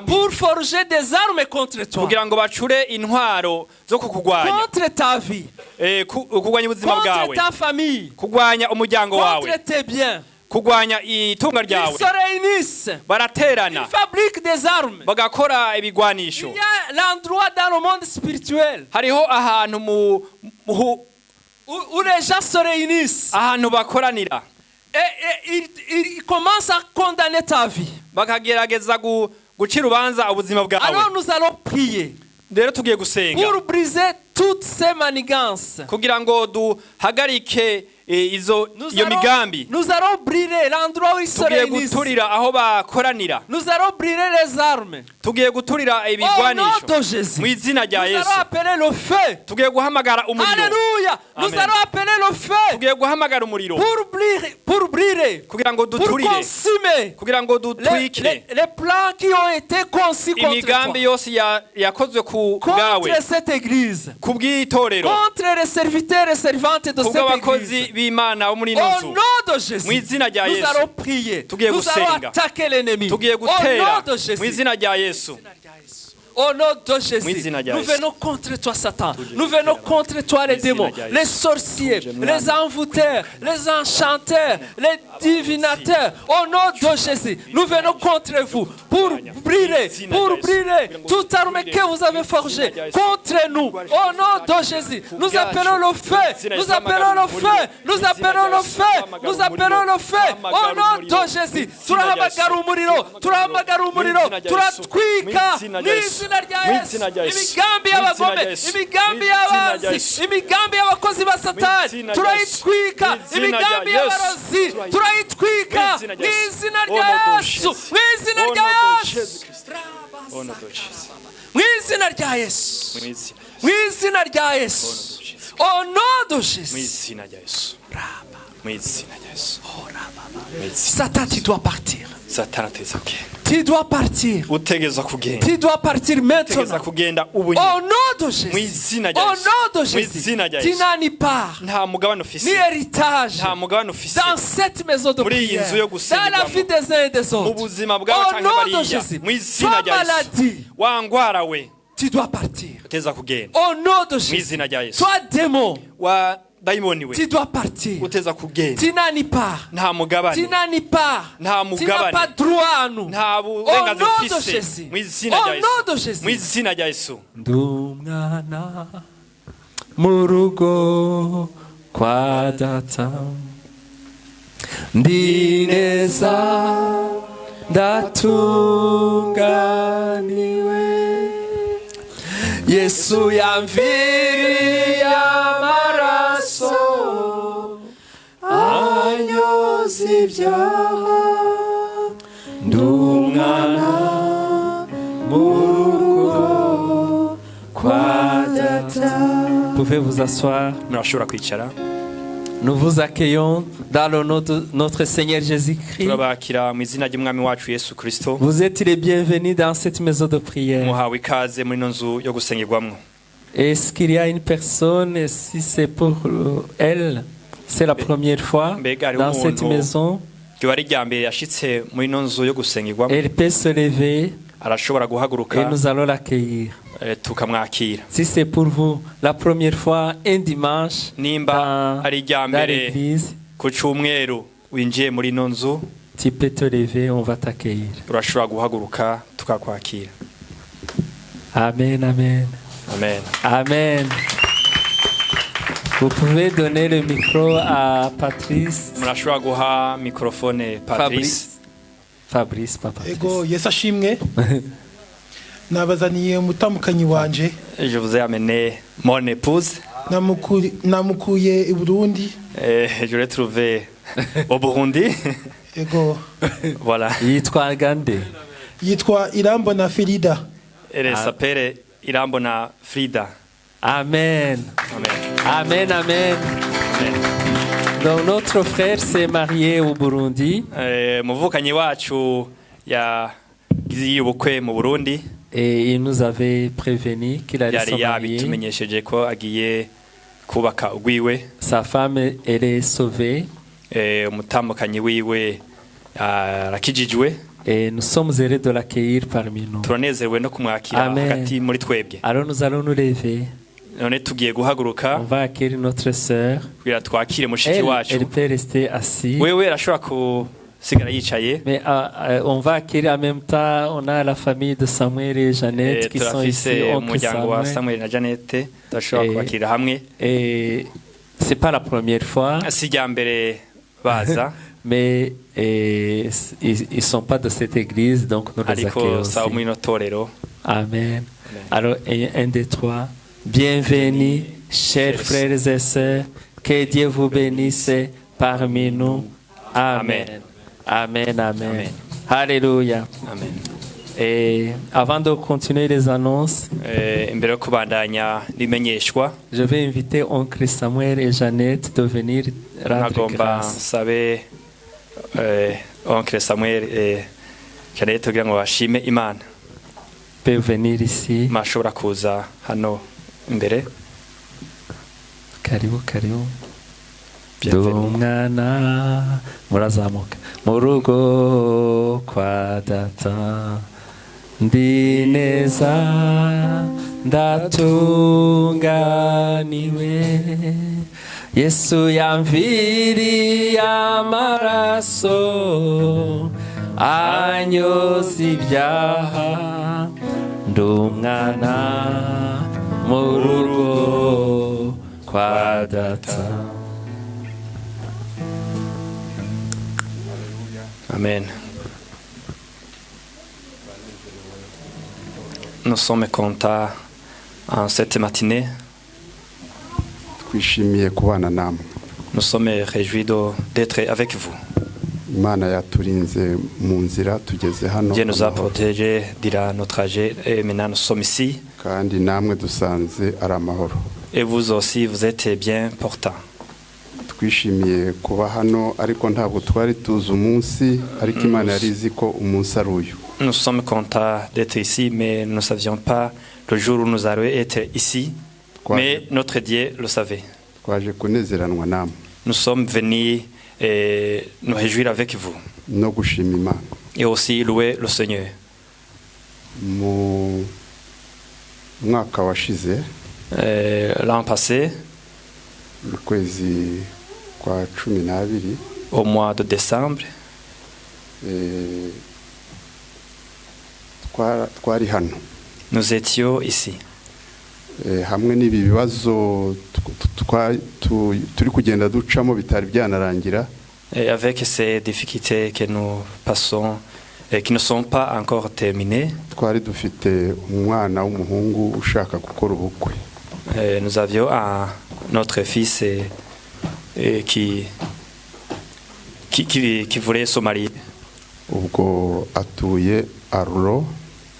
pour forger des armes contre toi, kugira ngo bacure intwaro zo kukugwanya contre ta vie, kugwanya ubuzima contre bwawe, ta famille, kugwanya umuryango wawe, contre tes biens. kugwanya itunga Ils ryawe. se réunissent, Baraterana ils fabriquent des armes. bagakora ibigwanisho. Il y a l'endroit dans le monde spirituel Hariho ahantu où les gens se réunissent ahantu bakoranira et ils commencent à condamner ta vie. bakagerageza guca urubanza ubuzima bwawe. Alors nous allons prier Rero tugiye gusenga pour briser toutes ces manigances. kugira ngo duhagarike iyo migambi. Nous allons brûler l'endroit où ils se tugiye réunissent. guturira aho bakoranira. Nous allons brûler les armes. tugiye guturira Au nom ibigwanisho de Jésus. mu izina rya Nous Yesu. allons appeler le feu. tugiye guhamagara umuriro. Alléluia. Nous Amen. allons appeler le feu tugiye guhamagara umuriro pour brûler, kugira ngo pour duturire, consumer kugira ngo dutwikire les plans qui ont été conçus contre imigambi toi, yose yakozwe ku bwawe, contre cette église, ku bw'itorero, contre les serviteurs et servantes de ku cette bw'abakozi église. b'Imana bo muri ino Au nzu. nom de Jésus, Mu izina rya nous Yesu. allons prier. Tugiye Nous allons gusenga. attaquer l'ennemi. tugiye Au nom gutera de mu Jésus. izina rya Yesu. Au nom de Jésus, Mwizina rya nous Yesu. venons contre toi, Satan. Nous venons contre toi, les démons, rya Yesu. les sorciers, les envoûteurs, les enchanteurs, les divinateurs. Au nom de Jésus, nous venons contre vous pour brûler toute arme que vous avez forgée contre nous. Au nom de Jésus, nous appelons le feu, nous appelons le feu, nous appelons le feu, nous appelons le feu. Au nom de Jésus, turahamagara umuriro, turahamagara umuriro, turatwika n'izina rya Yesu. Imigambi y'abagome, imigambi y'abanzi, imigambi y'abakozi ba Satani, turayitwika. Imigambi y'abarozi, turayitwika n'izina rya Yesu, n'izina rya Yesu, n'izina rya Yesu, n'izina rya Yesu. Au nom de Jésus. Satan, tu dois partir. Satani ateza kugenda. Tu dois partir. utegeza kugenda. Tu dois partir utegeza maintenant. kugenda Au ubu nom de Jésus. mu izina rya Au Yesu. nom de Mu Jésus. izina rya Tu Yesu. n'as ni part, nta mugabane ni ufise, héritage nta mugabane ufise dans cette maison de muri iyi prière, nzu yo dans la vie gusengerwamo, des uns et des mu autres. buzima bwawe Au canke nom de bariya, Jésus. mu izina Toi, rya Yesu. maladie, wangwara we tu dois partir. uteza kugenda Au nom de mu Jésus. izina rya Yesu. Toi, démon, wa dayimoni we tu dois partir. uteza kugenda. Tu n'as ni part. nta Tu mugabane, n'as ni part. nta Tu n'as pas mugabane, droit à nous. nta Au burenganzira nom de ufise Jésus. mu izina Au rya nom de Yesu. mu Jésus. izina rya Yesu. Ndumwana mu rugo kwa data, ndi neza ndatunganiwe, Yesu yamviriye amaraso anyoza ibyaha, ndumwana mu rugo kwa data. Pouvez vous asseoir. murashobora kwicara. Nous vous accueillons dans le nom de notre Seigneur Jésus-Christ. turabakira mu izina ry'umwami wacu Yesu Kristo. Vous êtes les bienvenus dans cette maison de prière. muhawe ikaze muri ino nzu yo gusengerwamo. Est-ce qu'il y a une personne, si c'est pour elle, c'est la première fois Mbega hariho dans cette umuntu maison, ryoba ari irya mbere yashitse muri ino nzu yo gusengerwamo, elle peut se lever arashobora et guhaguruka nous allons l'accueillir. tukamwakira. Si c'est pour vous la première fois un dimanche nimba ari irya dans mbere l'église, ku cyumweru winjiye muri ino nzu, tu peux te lever, on va t'accueillir. urashobora guhaguruka tukakwakira. Amen, amen. Amen. Amen. Vous pouvez donner le micro à Patrice. murashobora guha mikrofone Patrice. Fabrice, papa. Ego Yesu ashimwe. Nabazaniye umutamukanyi wanje. Je vous ai amené mon épouse. Namukuye i Burundi. Je l'ai trouvé au Burundi. Ego. Voilà. Yitwa Gande. Yitwa Irambona Frida. Elle s'appelle Irambona Frida. Amen. Amen. Amen, amen. Donc notre frère s'est marié au Burundi. Muvukanyi wacu yagize ubukwe mu Burundi. Et il nous avait prévenu qu'il allait yari se marier. yabitumenyesheje ko agiye kubaka ugwiwe. Sa femme, elle est sauvée. Umutambukanyi wiwe arakijijwe. Et nous sommes heureux de l'accueillir parmi nous. Turanezerewe no kumwakira hagati muri twebwe. Alors nous allons nous lever. None tugiye guhaguruka. On va accueillir notre sœur. Kugira twakire mushiki wacu. Elle peut rester assise. Wewe arashobora kusigara yicaye. Mais on va accueillir en même temps, on a la famille de Samuel et Jeannette qui sont ici. Umuryango wa Samuel na Jeannette turashobora kubakira hamwe. Et c'est pas la première fois. Si rya mbere baza. Mais ils sont pas de cette église, donc nous les accueillons aussi. Amen. Alors, 1, 2, 3. Bienvenue, chers frères et sœurs. Que Dieu vous bénisse parmi nous. Amen. Amen. Amen. Alléluia. Amen. Et avant de continuer les annonces, je vais inviter oncle Samuel et Jeannette de venir rendre grâce. Oncle Samuel et Jeannette kugira ngo bashime Imana. Peut venir ici. Mashobora kuza hano imbere. Karibu. Dumwana murazamuka mu rugo kwa data ndi neza ndatunganiwe Yesu yamviriye amaraso anyoza ibyaha ndi umwana mu rugo kwa data. Amen. Nous sommes contents en cette matinée. Twishimiye kubana namwe. Nous sommes réjouis d'être avec vous. Imana yaturinze mu nzira tugeze hano. Dieu nous a protégés durant notre trajet et maintenant nous sommes ici. Kandi namwe dusanze ari amahoro. Et vous aussi vous êtes bien portants. Twishimiye kuba hano ariko ntabwo twari tuzi umunsi ariko Imana yari izi ko umunsi ari uyu. Nous sommes contents d'être ici mais nous ne savions pas le jour où nous allions être ici. Mais notre Dieu le savait. Twaje kunezeranwa namwe. Nous sommes venus nous réjouir avec vous. No gushima Imana. Et aussi louer le Seigneur. Mu mwaka washize l'an passé mu kwezi kwa 12 au mois de décembre twari hano. Nous étions ici. Hamwe n'ibi bibazo turi kugenda ducamo bitari byanarangira. Et avec ces difficultés que nous passons et qui ne sont pas encore terminées. Twari dufite umwana w'umuhungu ushaka gukora ubukwe. Nous avions notre fils qui voulait se marier. Ubwo atuye Arlo.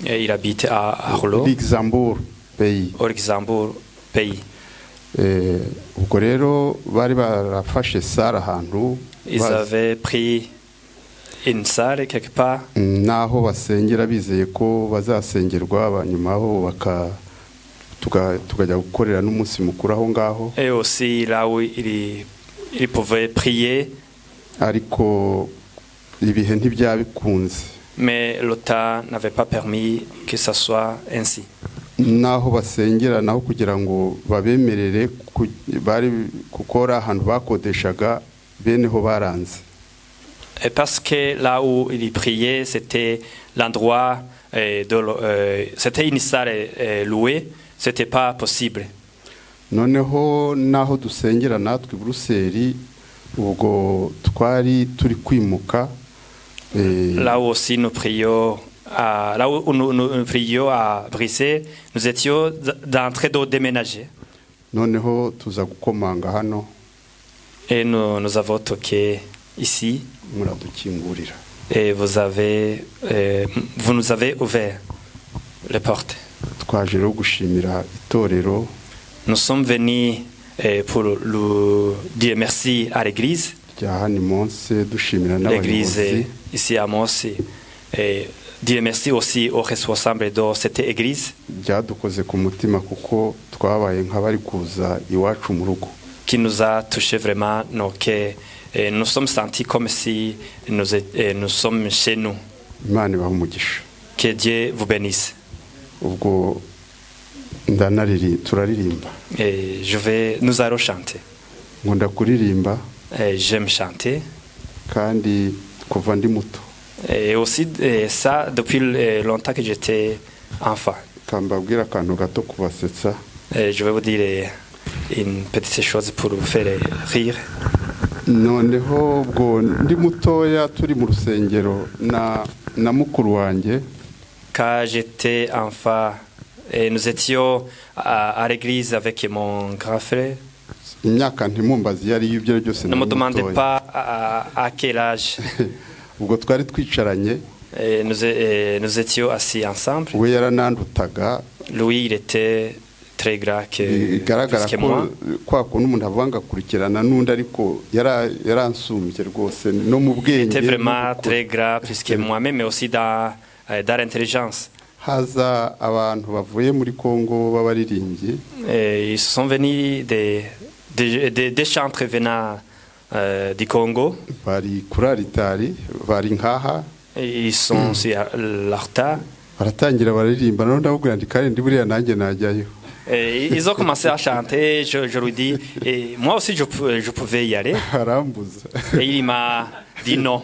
Et il habite à Arlo. Luxembourg pays. Au Luxembourg pays. Ubwo rero bari barafashe sara ahantu. Ils avaient pris une salle quelque part. Naho basengera bizeye ko bazasengerwa abanyuma aho tukajya gukorera n'umunsi mukuru aho ngaho. Et aussi là où il pouvait prier. Ariko ibihe ntibyabikunze. Mais le temps n'avait pas permis que ça soit ainsi. Naho basengera naho kugira ngo babemerere bari gukora ahantu bakodeshaga beneho baranze. Et parce que là où il priait c'était l'endroit c'était une salle louée, c'était pas possible. Noneho naho dusengera natwe Bruxelles ubwo twari turi kwimuka. Là aussi nous prions là où nous prions à Bruxelles, nous étions en train de déménager. Noneho tuza gukomanga hano. Et nous avons toqué ici. Muradukingurira. Et vous nous avez ouvert les portes. Twaje rero gushimira itorero. Nous sommes venus pour dire merci à l'église. L'église ici à Monsi. Et dire merci aussi aux responsables de cette église byadukoze ku mutima kuko twabaye nk'abari kuza iwacu mu rugo qui nous a touché vraiment nos cœurs. Et nous sommes sentis comme si nous sommes chez nous. Imana ibahe umugisha. Que Dieu vous bénisse. Ubwo turaririmba. Et nous allons chanter. Nkunda kuririmba. J'aime chanter. Kandi kuva ndi muto. Et aussi ça depuis longtemps que j'étais enfant. Kambabwira akantu gato kubasetsa. Je vais vous dire une petite chose pour vous faire rire. Noneho ubwo ndi mutoya turi mu rusengero na mukuru wanjye. Quand j'étais enfant, et nous étions à l'église avec mon grand frère. Imyaka ntimumbazi yari ibyo byose. Ne me demandez pas à quel âge. Ubwo twari twicaranye. Nous étions assis ensemble. We yaranandutaga. Lui, il était très grand que moi. Kwa kuntu umuntu avanga kurikirana n'undi ariko yaransumbye rwose no mu bwenge. Il était vraiment très grand puisque moi-même mais aussi dans l'intelligence. Haza abantu bavuye muri Congo b'abaririmbyi. Ils sont venus des chantres venant du Congo. Bari kuri alitari bari nkaha. Ils sont sur l'altar. Baratangira baririmba none ndabwira ndi kandi ndi buriya nanjye najyayo. Et ils ont commencé à chanter, je lui dis, et moi aussi je pouvais y aller. Et il m'a dit non.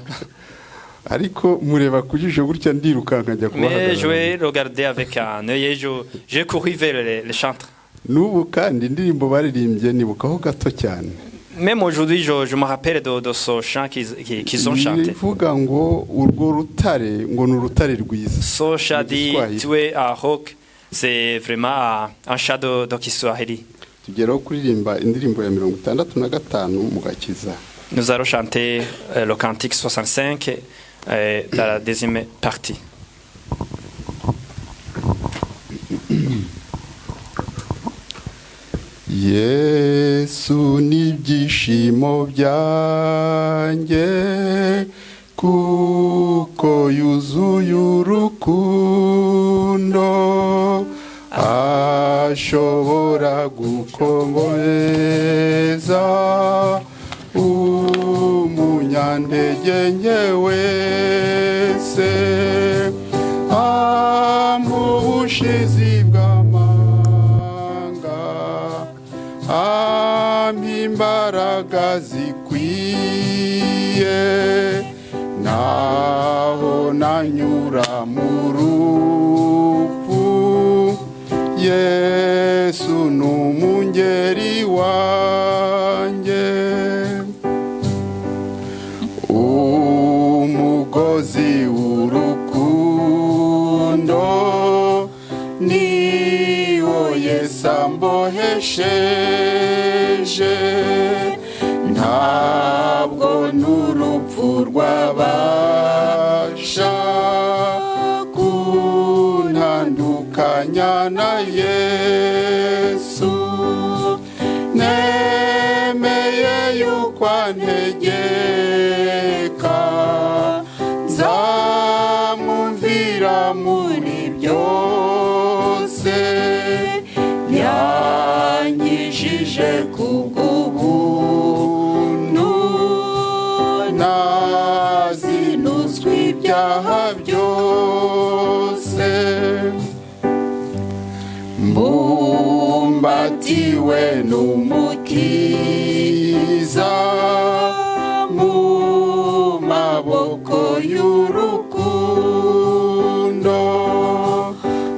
Mais je vais regarder avec un œil et j'ai couru vers les chantres. Même aujourd'hui, je me rappelle de ce chant qu'ils ont chanté. Ce chant dit, tu es un roc. C'est vraiment un chant de Kiswahili. Nous allons chanter le cantique 65 dans la deuxième partie. Yesu n'ibyishimo byanjye kuko yuzuye urukundo ashobora gukomeza umunyantege nke wese ubushizi bw'amanga imbaraga zikwiye naho nanyura mu rupfu Yesu n'umungeri wanjye umugozi w'urukundo niwo Yesu ambohesheje ntabwo n'urupfu rwabasha kuntandukanya na Yesu nemeye yuko antegeka nzamwumvira muri byose yanyijije kubw'ubuntu nazinuzwe ibyaha byose mbumbatiwe n'umukiza mu maboko y'urukundo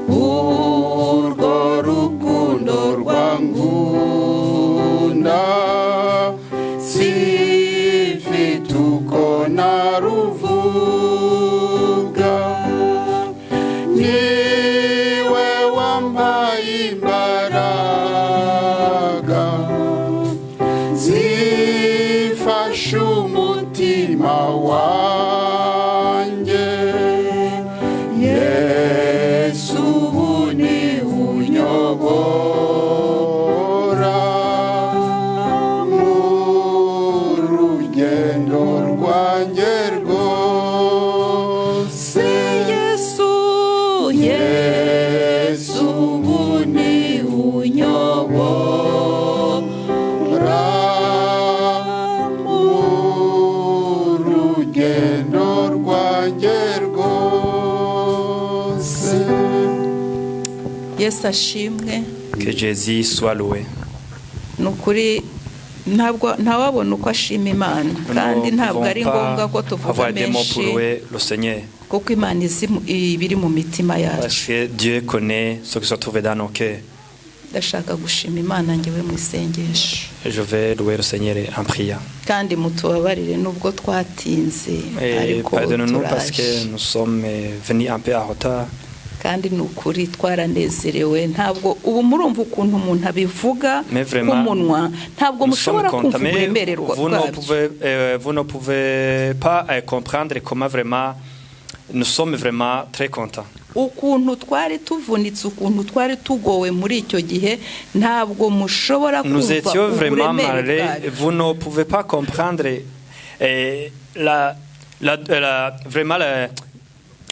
urwo rukundo rwankunda sifite uko naruvuga niwe wampaye imbaraga zifashe umutima wanjye Yesu ni unyobora mu rugendo rwanjye rwose Yesu Yesu ashimwe. Que Jésus soit loué. Ni ukuri ntawabona uko ashima Imana kandi ntabwo ari ngombwa ko tuvuga menshi kuko Imana izi ibiri mu mitima yacu. Parce que Dieu connaît ce qui se trouve dans nos cœurs. Ndashaka gushima Imana ngewe mu isengesho. Je vais louer le Seigneur en priant. Kandi mutubabarire nubwo twatinze ariko pardonnez-nous parce que nous sommes venus un peu en retard. Kandi ni ukuri twaranezerewe ntabwo ubu murumva ukuntu umuntu abivuga k'umunwa ntabwo mushobora kumva uburemere vous ne pouvez pas comprendre comment vraiment nous sommes vraiment très contents. Ukuntu twari tuvunitse ukuntu twari tugowe muri icyo gihe ntabwo mushobora kumva nous étions vraiment malheureux. Vous ne pouvez pas comprendre vraiment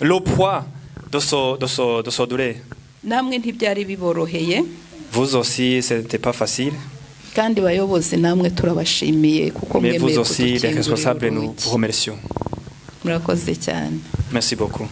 le poids de ce douleur. Namwe ntibyari biboroheye. Vous aussi, ce n'était pas facile. Kandi bayobozi namwe turabashimiye kuko mais vous aussi, les responsables, nous vous remercions. Murakoze cyane. Merci beaucoup.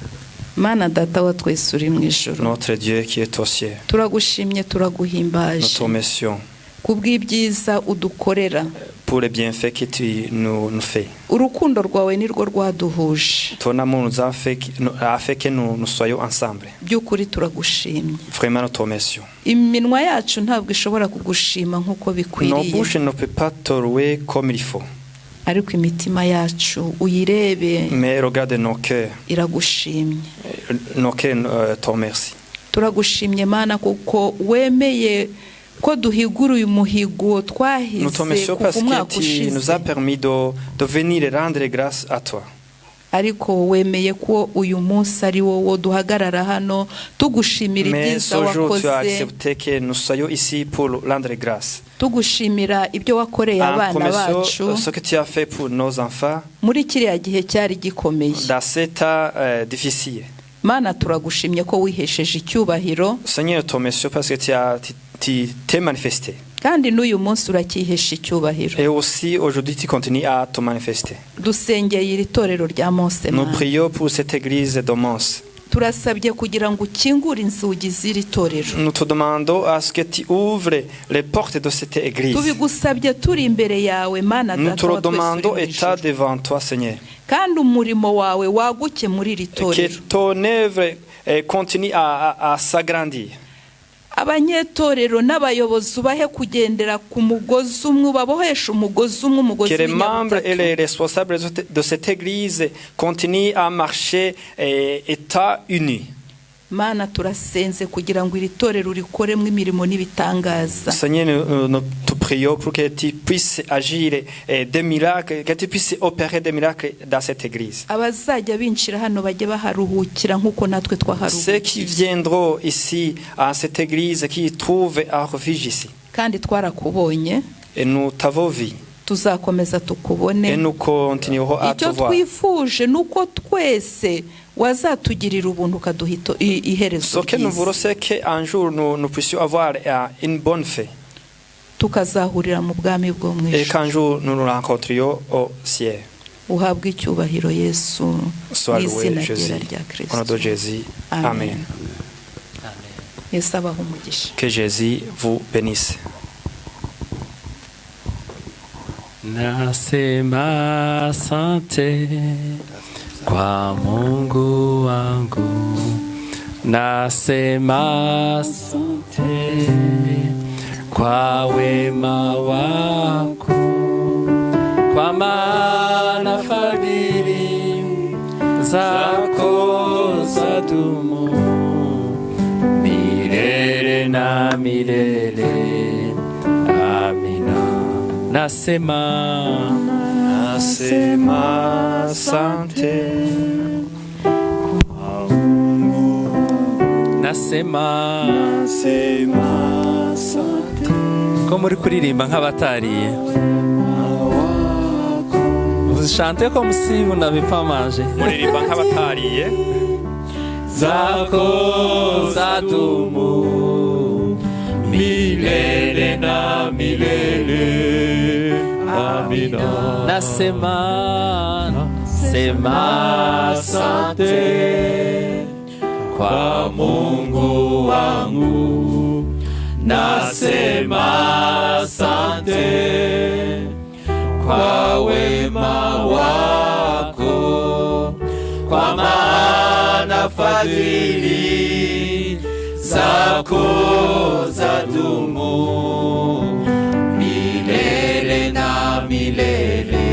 Mana data wa twese uri mu ijuru. Notre Dieu qui est au ciel. Turagushimye turaguhimbaje. Nous te remercions. Kubw'ibyiza udukorera. Pour les bienfaits que tu nous fais. Urukundo rwawe nirwo rwaduhuje. Ton amour nous a fait que nous soyons ensemble. By'ukuri turagushimye. Vraiment nous te remercions. Iminwa yacu ntabwo ishobora kugushima nkuko bikwiriye. Nos bouches ne peuvent pas te louer comme il faut. Ariko imitima yacu uyirebe. Mais regarde nos cœurs. Iragushimye. Nos cœurs te remercient. Turagushimye Mana kuko wemeye ko duhigura uyu muhigo twahise kuva umwaka ushize. Tu nous as permis de venir rendre grâce à toi. Ariko wemeye ko uyu munsi ari wowe duhagarara hano tugushimira ibyiza wakoze. Mais ce jour tu as accepté que nous soyons ici pour rendre grâce. Tugushimira ibyo wakoreye abana bacu. Ce que tu as fait pour nos enfants. Muri kiriya gihe cyari gikomeye. Dans cet temps difficile. Mana turagushimye ko wihesheje icyubahiro. Seigneur, te remercie parce que tu t'es manifesté. Kandi n'uyu munsi urakihesha icyubahiro. Et aussi aujourd'hui tu continues à te manifester. Dusengeye iri torero rya Mose. Nous prions pour cette église de Mose. Turasabye kugira ngo ukingure inzugi z'iri torero. Nous te demandons à ce que tu ouvres les portes de cette église. Tubigusabye turi imbere yawe Mana data. Nous te demandons état devant toi Seigneur. Kandi umurimo wawe waguke muri iri torero. Que ton œuvre continue à s'agrandir. Abanyetorero n'abayobozi ubahe kugendera ku mugozi umwe babohesha umugozi umwe umugozi. Que les membres et les responsables de cette église continuent à marcher état uni. Mana turasenze kugira ngo iri torero rikoremwe imirimo n'ibitangaza. Seigneur, nous te prions pour que tu puisses agir des miracles, que tu puisses opérer des miracles dans cette église. Abazajya binshira hano bajye baharuhukira nkuko natwe twaharuhukiye. Ceux qui viendront ici à cette église, qui trouvent un refuge ici. Kandi twarakubonye. Et nous t'avons vu. Tuzakomeza tukubone. Et nous continuerons à te voir. Icyo twifuje nuko twese wazatugirira ubuntu kaduhito iherezo. Ce que nous voulons c'est qu'un jour nous puissions avoir une bonne fin. Tukazahurira mu bwami bwo mu ijuru. Et qu'un jour nous nous rencontrions au ciel. Uhabwe icyubahiro Yesu. Sois loué Jésus. Au nom de Jésus. Amen. Yesu abahe umugisha. Que Jésus vous bénisse. Nasema asante kwa Mungu wangu, nasema asante kwa wema wako, kwa maana fadhili zako zadumu milele na milele. Amina. Nasema asante. Nasema asante. Ko muri kuririmba nk'abatariye. Vous chantez comme si vous n'avez pas mangé. Muririmba nk'abatariye. Zako zadumu milele na milele. Amina. Nasema asante kwa Mungu wangu, nasema asante kwa wema wako, kwa maana fadhili zako zadumu milele na milele.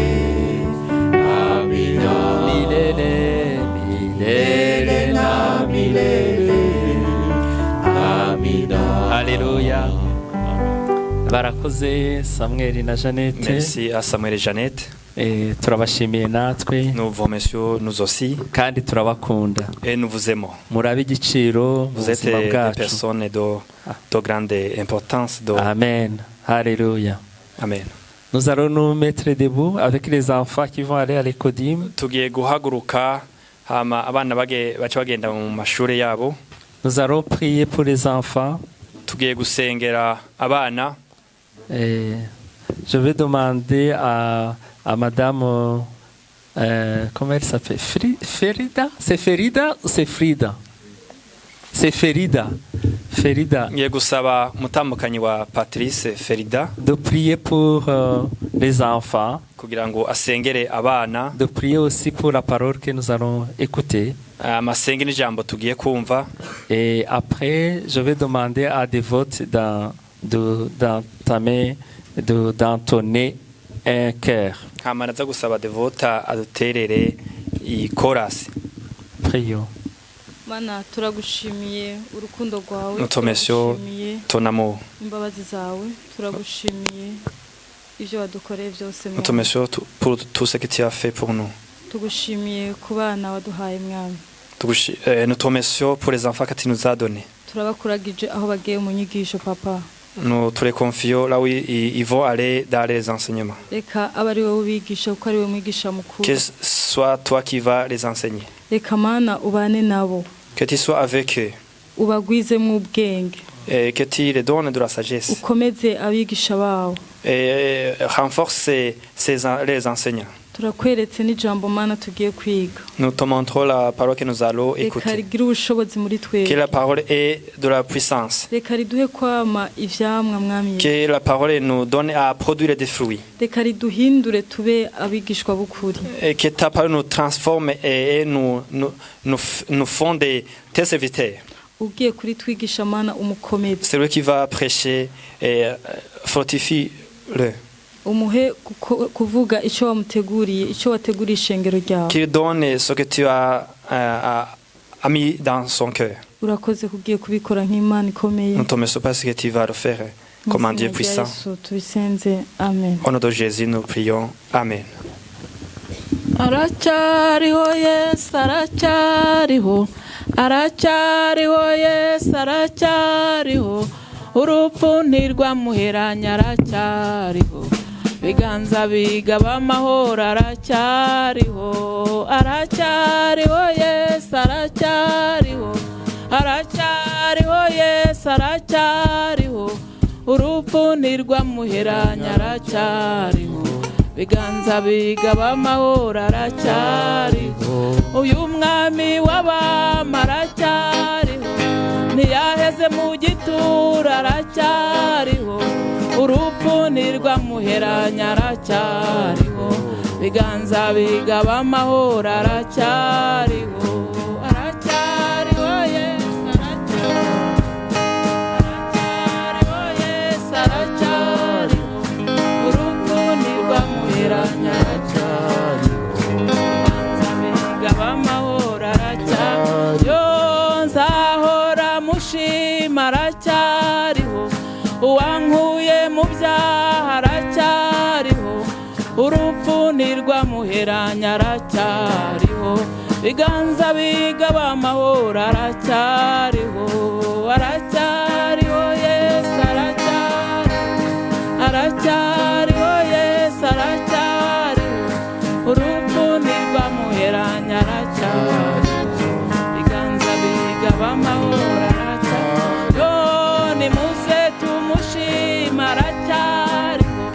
Amina. Milele, milele na milele. Amina. Haleluya. Barakoze Samuel na Jeannette. Merci à Samuel et Jeannette. Turabashimiye natwe. Nous vous remercions nous aussi. Kandi turabakunda. Et nous vous aimons. Murabe igiciro. Vous êtes des personnes de grande importance. Amen. Alléluia. Amen. Nous allons nous mettre debout avec les enfants qui vont aller à l'écodim. Tugiye guhaguruka hama abana baca bagenda mu mashuri yabo. Nous allons prier pour les enfants. Tugiye gusengera abana. Je vais demander à madame, comment elle s'appelle? Ferida? C'est Ferida ou c'est Frida? C'est Ferida. Ferida. Ngiye gusaba mutambukanyi wa Patrice Ferida. De prier pour les enfants. Kugira ngo asengere abana. De prier aussi pour la parole que nous allons écouter. Amasenge n'ijambo tugiye kumva. Et après, je vais demander à Devote d'entonner un chœur. Hamanaza gusaba Devota aduterere i chorus. Prions. Mana turagushimiye urukundo rwawe. Nous te remercions ton amour. Imbabazi zawe turagushimiye ivyo wadukoreye byose. Nous te remercions pour tout ce que tu as fait pour nous. Tugushimiye ku bana waduhaye mwami. Nous te remercions pour les enfants que tu nous as donnés. Turabakuragije aho bagiye mu nyigisho papa. Nous te les confions là où ils vont aller dans les enseignements. Reka abari wowe ubigisha kuko ari wowe mwigisha mukuru. Que soit toi qui vas les enseigner. Reka mana ubane nabo. Que tu sois avec eux. Ubagwize mu bwenge. Et que tu les donnes de la sagesse. Ukomeze abigisha bawo. Et renforce les enseignants. Turakweretse n'ijambo mana tugiye kwiga. Nous te montrons la parole que nous allons écouter. Reka rigira ubushobozi muri twebwe. Que la parole ait de la puissance. Reka riduhe kwama ivyamwa mwami. Que la parole nous donne à produire des fruits. Reka riduhindure tube abigishwa bukuri. Et que ta parole nous transforme et nous fonde tes serviteurs. Ugiye kuri twigisha mana umukomeze. Celui qui va prêcher et fortifie-le. Umuhe kuvuga icyo wamuteguriye, icyo wateguriye ishengero ryawe. Qu'il donne ce que tu as mis dans son cœur. Urakoze kugiye kubikora nk'Imana ikomeye. Nous te remercions parce que tu vas le faire comme un Dieu puissant. Amen. Au nom de Jésus, nous prions. Amen. Aracyariho Yesu, aracyariho, aracyariho Yesu, aracyariho, urupfu ntirwamuheranya, aracyariho, biganza bigaba amahoro, aracyariho, aracyariho Yesu, aracyariho, aracyariho Yesu, aracyariho, urupfu ntirwamuheranya, aracyariho, biganza bigaba amahoro, aracyariho, uyu mwami w'abami aracyariho, ntiyaheze mu gituro, aracyariho, urupfu ntirwamuheranya, aracyariho, biganza bigaba amahoro, aracyariho, aracyariho Yesu, aracyariho Yesu, aracyariho, urupfu ntirwamuheranya, aracyariho, biganza bigaba amahoro, aracyariho, nzahora mushima, aracyariho, uwankuye mu byaha, aracyariho, urupfu ntirwamuheranya, aracyariho, biganza bigaba amahoro, aracyariho, aracyariho Yesu, aracyariho Yesu, aracyariho, urupfu ntirwamuheranya, aracyariho, biganza bigaba amahoro, aracyariho, nimuze tumushima, aracyariho,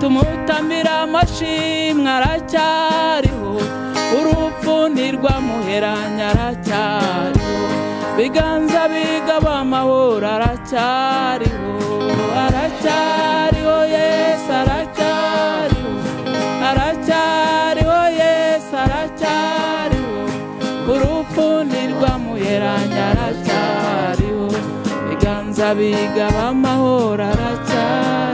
tumutambira amashimwe, aracyariho, urupfu ntirwamuheranya, aracyariho, biganza bigaba amahoro aracyariho aracyariho Yesu aracyariho aracyariho Yesu aracyariho urupfu ntirwamuheranya aracyariho biganza bigaba amahoro aracyariho